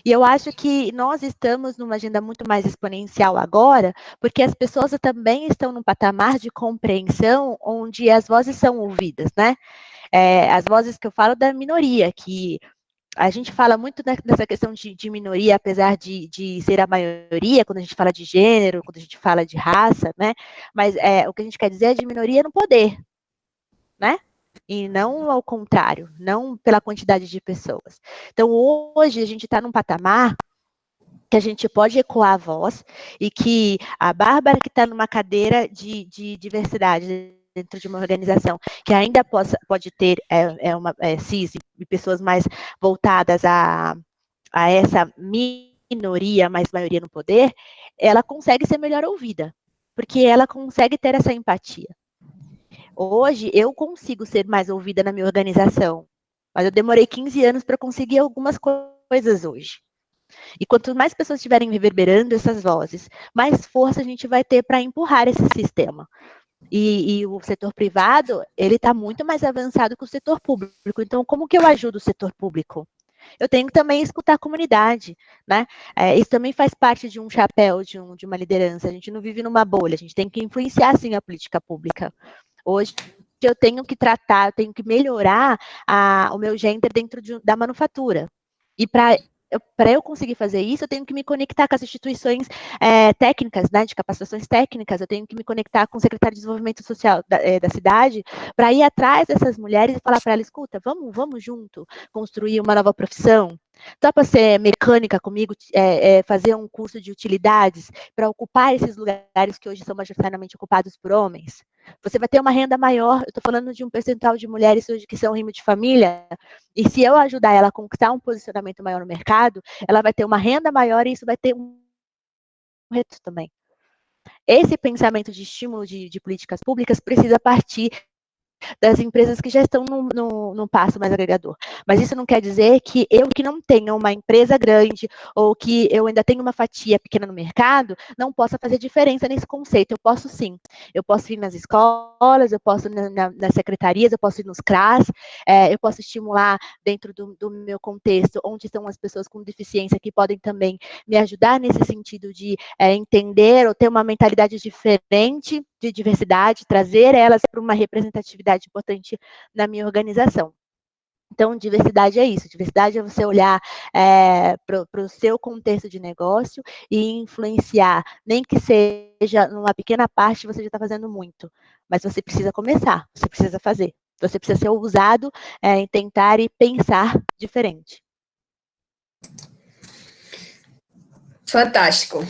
E eu acho que nós estamos numa agenda muito mais exponencial agora, porque as pessoas também estão num patamar de compreensão onde as vozes são ouvidas, né? As vozes que eu falo da minoria, que a gente fala muito dessa questão de minoria, apesar de ser a maioria, quando a gente fala de gênero, quando a gente fala de raça, né? Mas o que a gente quer dizer é de minoria no poder, né? E não ao contrário, não pela quantidade de pessoas. Então, hoje, a gente está num patamar que a gente pode ecoar a voz e que a Bárbara, que está numa cadeira de diversidade dentro de uma organização, que ainda pode ter cis e pessoas mais voltadas a essa minoria, mais maioria no poder, ela consegue ser melhor ouvida, porque ela consegue ter essa empatia. Hoje, eu consigo ser mais ouvida na minha organização, mas eu demorei 15 anos para conseguir algumas coisas hoje. E quanto mais pessoas estiverem reverberando essas vozes, mais força a gente vai ter para empurrar esse sistema. E o setor privado, ele está muito mais avançado que o setor público. Então, como que eu ajudo o setor público? Eu tenho que também escutar a comunidade, né? Isso também faz parte de um chapéu, de uma liderança. A gente não vive numa bolha, a gente tem que influenciar, sim, a política pública. Hoje, eu tenho que tratar, eu tenho que melhorar o meu gender dentro da manufatura. E para eu conseguir fazer isso, eu tenho que me conectar com as instituições técnicas, né, de capacitações técnicas, eu tenho que me conectar com o secretário de desenvolvimento social da cidade, para ir atrás dessas mulheres e falar para elas, escuta, vamos junto construir uma nova profissão. Topa ser mecânica comigo, fazer um curso de utilidades para ocupar esses lugares que hoje são majoritariamente ocupados por homens. Você vai ter uma renda maior, eu estou falando de um percentual de mulheres hoje que são rimo de família, e se eu ajudar ela a conquistar um posicionamento maior no mercado, ela vai ter uma renda maior e isso vai ter um retorno também. Esse pensamento de estímulo de políticas públicas precisa partir das empresas que já estão num passo mais agregador. Mas isso não quer dizer que eu, que não tenha uma empresa grande, ou que eu ainda tenha uma fatia pequena no mercado, não possa fazer diferença nesse conceito. Eu posso sim. Eu posso ir nas escolas, eu posso ir nas secretarias, eu posso ir nos CRAS, eu posso estimular dentro do meu contexto, onde estão as pessoas com deficiência, que podem também me ajudar nesse sentido de entender ou ter uma mentalidade diferente de diversidade, trazer elas para uma representatividade importante na minha organização. Então, diversidade é isso. Diversidade é você olhar para o seu contexto de negócio e influenciar, nem que seja numa pequena parte, você já está fazendo muito. Mas você precisa começar, você precisa fazer. Você precisa ser ousado em tentar e pensar diferente. Fantástico.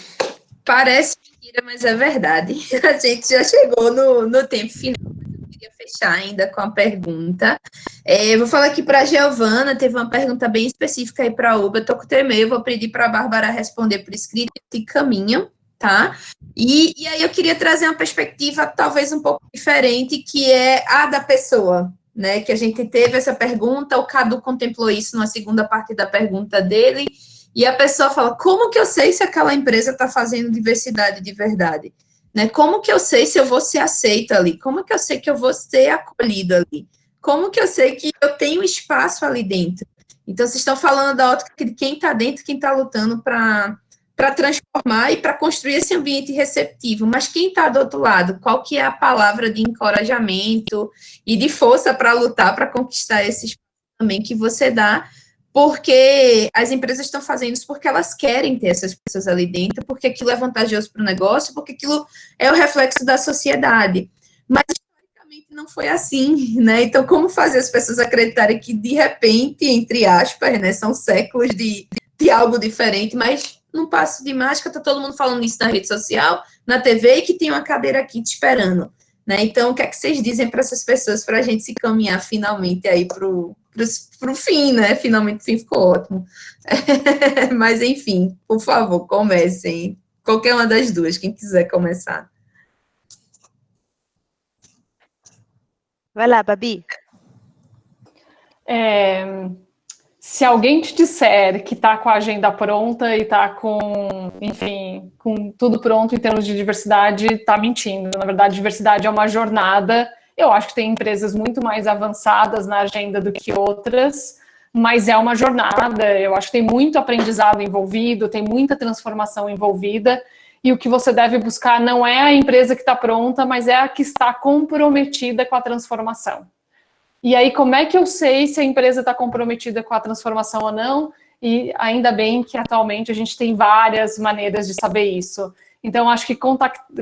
Parece mentira, mas é verdade. A gente já chegou no tempo final. Eu queria fechar ainda com a pergunta. Eu vou falar aqui para a Giovana, teve uma pergunta bem específica aí para a Uber. Estou com o teu e-mail, vou pedir para a Bárbara responder por escrito e caminham, tá? E aí eu queria trazer uma perspectiva talvez um pouco diferente, que é a da pessoa, né? Que a gente teve essa pergunta, o Cadu contemplou isso na segunda parte da pergunta dele. E a pessoa fala, como que eu sei se aquela empresa está fazendo diversidade de verdade? Né? Como que eu sei se eu vou ser aceita ali? Como que eu sei que eu vou ser acolhida ali? Como que eu sei que eu tenho espaço ali dentro? Então, vocês estão falando da ótica de quem está dentro, quem está lutando para transformar e para construir esse ambiente receptivo. Mas quem está do outro lado? Qual que é a palavra de encorajamento e de força para lutar, para conquistar esse espaço também que você dá? Porque as empresas estão fazendo isso porque elas querem ter essas pessoas ali dentro, porque aquilo é vantajoso para o negócio, porque aquilo é o reflexo da sociedade. Mas, historicamente, não foi assim, né? Então, como fazer as pessoas acreditarem que, de repente, entre aspas, né, são séculos de algo diferente, mas num passo de mágica, está todo mundo falando isso na rede social, na TV, e que tem uma cadeira aqui te esperando. Né? Então, o que é que vocês dizem para essas pessoas, para a gente se caminhar finalmente aí para o fim, né? Finalmente o fim ficou ótimo. Mas, enfim, por favor, comecem. Qualquer uma das duas, quem quiser começar. Vai lá, Babi. Se alguém te disser que está com a agenda pronta e está com, enfim, com tudo pronto em termos de diversidade, está mentindo. Na verdade, diversidade é uma jornada. Eu acho que tem empresas muito mais avançadas na agenda do que outras, mas é uma jornada. Eu acho que tem muito aprendizado envolvido, tem muita transformação envolvida, e o que você deve buscar não é a empresa que está pronta, mas é a que está comprometida com a transformação. E aí, como é que eu sei se a empresa está comprometida com a transformação ou não? E ainda bem que atualmente a gente tem várias maneiras de saber isso. Então, acho que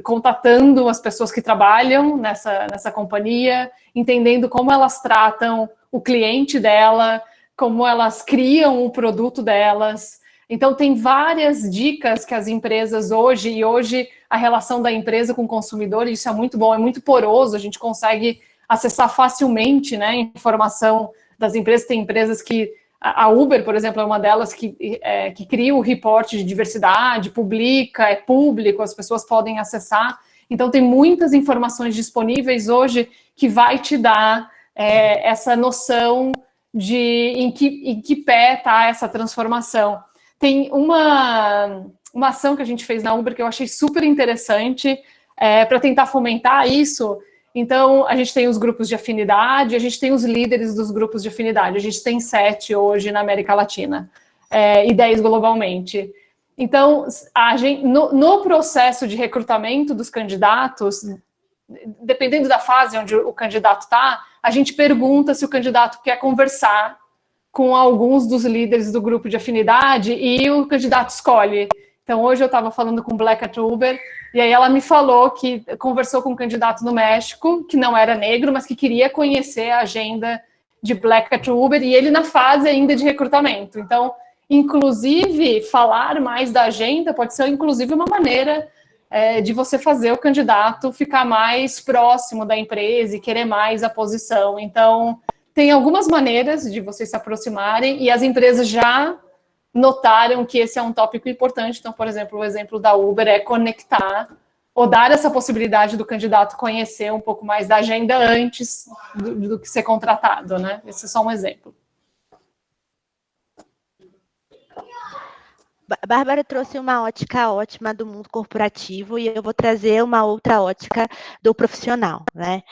contatando as pessoas que trabalham nessa companhia, entendendo como elas tratam o cliente dela, como elas criam o produto delas. Então, tem várias dicas que as empresas hoje a relação da empresa com o consumidor, isso é muito bom, é muito poroso, a gente consegue acessar facilmente, né, informação das empresas. Tem empresas que, a Uber, por exemplo, é uma delas que cria o reporte de diversidade, publica, é público, as pessoas podem acessar. Então, tem muitas informações disponíveis hoje que vai te dar essa noção de em que pé está essa transformação. Tem uma ação que a gente fez na Uber que eu achei super interessante para tentar fomentar isso. Então, a gente tem os grupos de afinidade, a gente tem os líderes dos grupos de afinidade. A gente tem 7 hoje na América Latina e 10 globalmente. Então, no processo de recrutamento dos candidatos, dependendo da fase onde o candidato está, a gente pergunta se o candidato quer conversar com alguns dos líderes do grupo de afinidade e o candidato escolhe. Então, hoje eu estava falando com Black at Uber, e aí ela me falou que conversou com um candidato no México, que não era negro, mas que queria conhecer a agenda de Black at Uber, e ele na fase ainda de recrutamento. Então, inclusive, falar mais da agenda pode ser, inclusive, uma maneira de você fazer o candidato ficar mais próximo da empresa e querer mais a posição. Então, tem algumas maneiras de vocês se aproximarem, e as empresas já notaram que esse é um tópico importante. Então, por exemplo, o exemplo da Uber é conectar ou dar essa possibilidade do candidato conhecer um pouco mais da agenda antes do que ser contratado, né? Esse é só um exemplo. Bárbara trouxe uma ótica ótima do mundo corporativo e eu vou trazer uma outra ótica do profissional, né?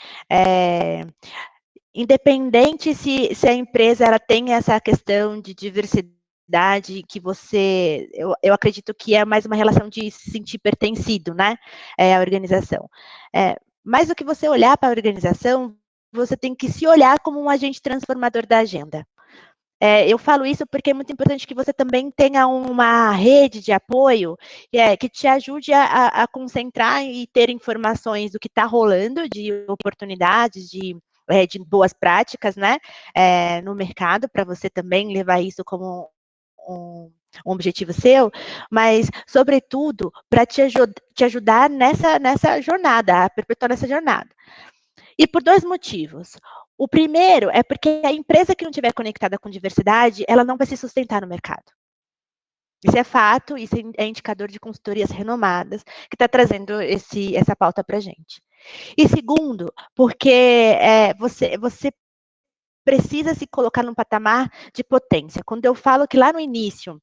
Independente se a empresa ela tem essa questão de diversidade, que eu acredito que é mais uma relação de se sentir pertencido, né? A organização. Mais do que você olhar para a organização, você tem que se olhar como um agente transformador da agenda. Eu falo isso porque é muito importante que você também tenha uma rede de apoio que te ajude a concentrar e ter informações do que está rolando, de oportunidades, de boas práticas, né, no mercado, para você também levar isso como um objetivo seu, mas, sobretudo, para te ajudar nessa jornada, a perpetuar nessa jornada. E por 2 motivos. O primeiro é porque a empresa que não estiver conectada com diversidade, ela não vai se sustentar no mercado. Isso é fato, isso é indicador de consultorias renomadas, que está trazendo essa pauta para a gente. E segundo, porque você precisa se colocar num patamar de potência. Quando eu falo que lá no início,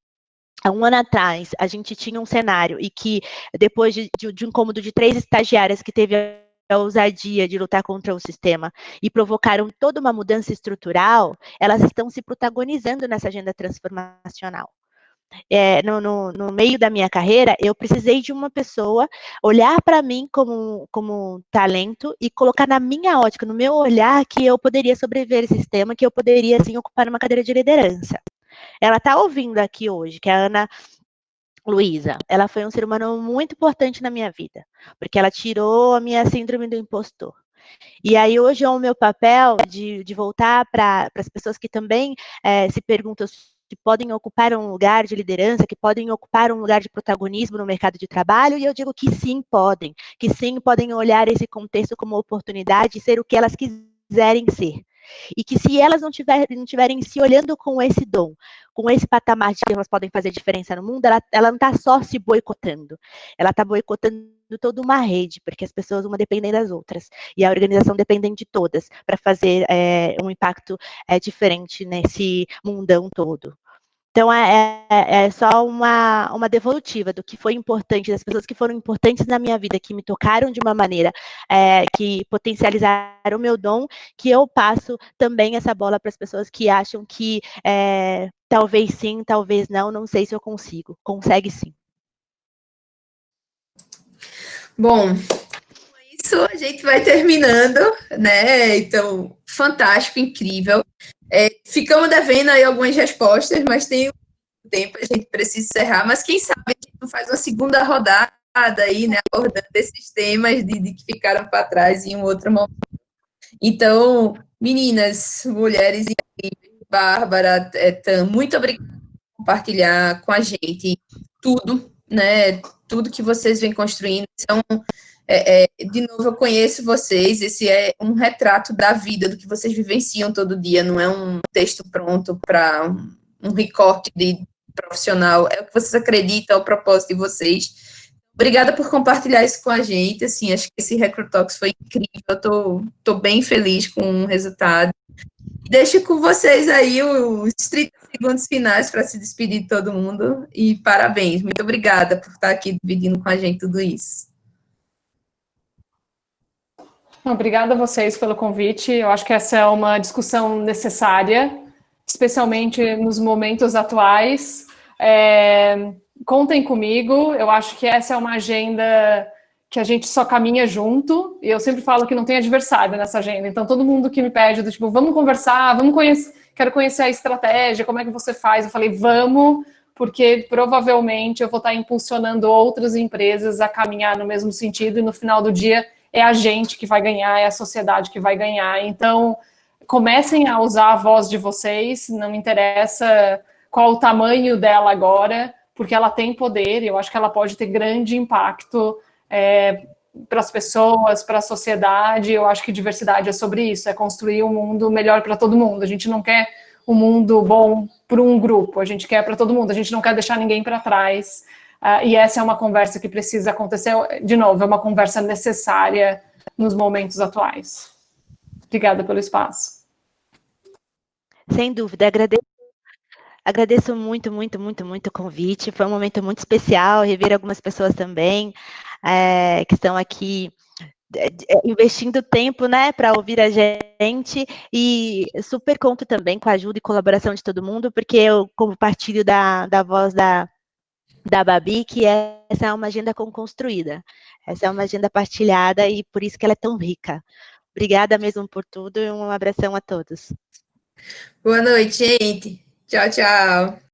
há 1 ano atrás, a gente tinha um cenário e que depois de um incômodo de 3 estagiárias que teve a ousadia de lutar contra o sistema e provocaram toda uma mudança estrutural, elas estão se protagonizando nessa agenda transformacional. No meio da minha carreira, eu precisei de uma pessoa olhar para mim como um talento e colocar na minha ótica, no meu olhar, que eu poderia sobreviver a esse sistema, que eu poderia, sim, ocupar uma cadeira de liderança. Ela está ouvindo aqui hoje, que é a Ana Luísa. Ela foi um ser humano muito importante na minha vida, porque ela tirou a minha síndrome do impostor. E aí hoje é o meu papel de voltar para as pessoas que também se perguntam que podem ocupar um lugar de liderança, que podem ocupar um lugar de protagonismo no mercado de trabalho, e eu digo que sim podem olhar esse contexto como oportunidade e ser o que elas quiserem ser. E que se elas não tiverem se olhando com esse dom, com esse patamar de que elas podem fazer diferença no mundo, ela não está só se boicotando, ela está boicotando toda uma rede, porque as pessoas uma dependem das outras, e a organização depende de todas, para fazer um impacto diferente nesse mundão todo. Então, é só uma devolutiva do que foi importante, das pessoas que foram importantes na minha vida, que me tocaram de uma maneira que potencializaram o meu dom, que eu passo também essa bola para as pessoas que acham que talvez sim, talvez não sei se eu consigo. Consegue sim. Bom, com isso a gente vai terminando, né? Então, fantástico, incrível. Ficamos devendo aí algumas respostas, mas tem um tempo, a gente precisa encerrar. Mas quem sabe a gente não faz uma segunda rodada aí, né? Abordando esses temas de que ficaram para trás em um outro momento. Então, meninas, mulheres incríveis, Bárbara, Tam, muito obrigada por compartilhar com a gente tudo, né? Tudo que vocês vêm construindo. Então, de novo, eu conheço vocês, esse é um retrato da vida, do que vocês vivenciam todo dia, não é um texto pronto para um recorte de profissional, é o que vocês acreditam, é o propósito de vocês. Obrigada por compartilhar isso com a gente, assim, acho que esse Recruit Talks foi incrível, eu tô bem feliz com o resultado. Deixo com vocês aí os 30 segundos finais para se despedir de todo mundo, e parabéns, muito obrigada por estar aqui dividindo com a gente tudo isso. Obrigada a vocês pelo convite. Eu acho que essa é uma discussão necessária, especialmente nos momentos atuais. Contem comigo. Eu acho que essa é uma agenda que a gente só caminha junto. E eu sempre falo que não tem adversário nessa agenda. Então, todo mundo que me pede, do tipo, vamos conversar, quero conhecer a estratégia, como é que você faz? Eu falei, vamos, porque provavelmente eu vou estar impulsionando outras empresas a caminhar no mesmo sentido. E no final do dia, é a gente que vai ganhar, é a sociedade que vai ganhar. Então, comecem a usar a voz de vocês, não me interessa qual o tamanho dela agora, porque ela tem poder e eu acho que ela pode ter grande impacto para as pessoas, para a sociedade. Eu acho que diversidade é sobre isso, é construir um mundo melhor para todo mundo. A gente não quer um mundo bom para um grupo, a gente quer para todo mundo, a gente não quer deixar ninguém para trás. e essa é uma conversa que precisa acontecer, de novo, é uma conversa necessária nos momentos atuais. Obrigada pelo espaço. Sem dúvida, agradeço muito, muito, muito, muito o convite. Foi um momento muito especial, rever algumas pessoas também, que estão aqui investindo tempo, né, para ouvir a gente, e super conto também com a ajuda e colaboração de todo mundo, porque eu compartilho da voz da Babi, que essa é uma agenda construída, essa é uma agenda partilhada, e por isso que ela é tão rica. Obrigada mesmo por tudo, e um abração a todos. Boa noite, gente. Tchau, tchau.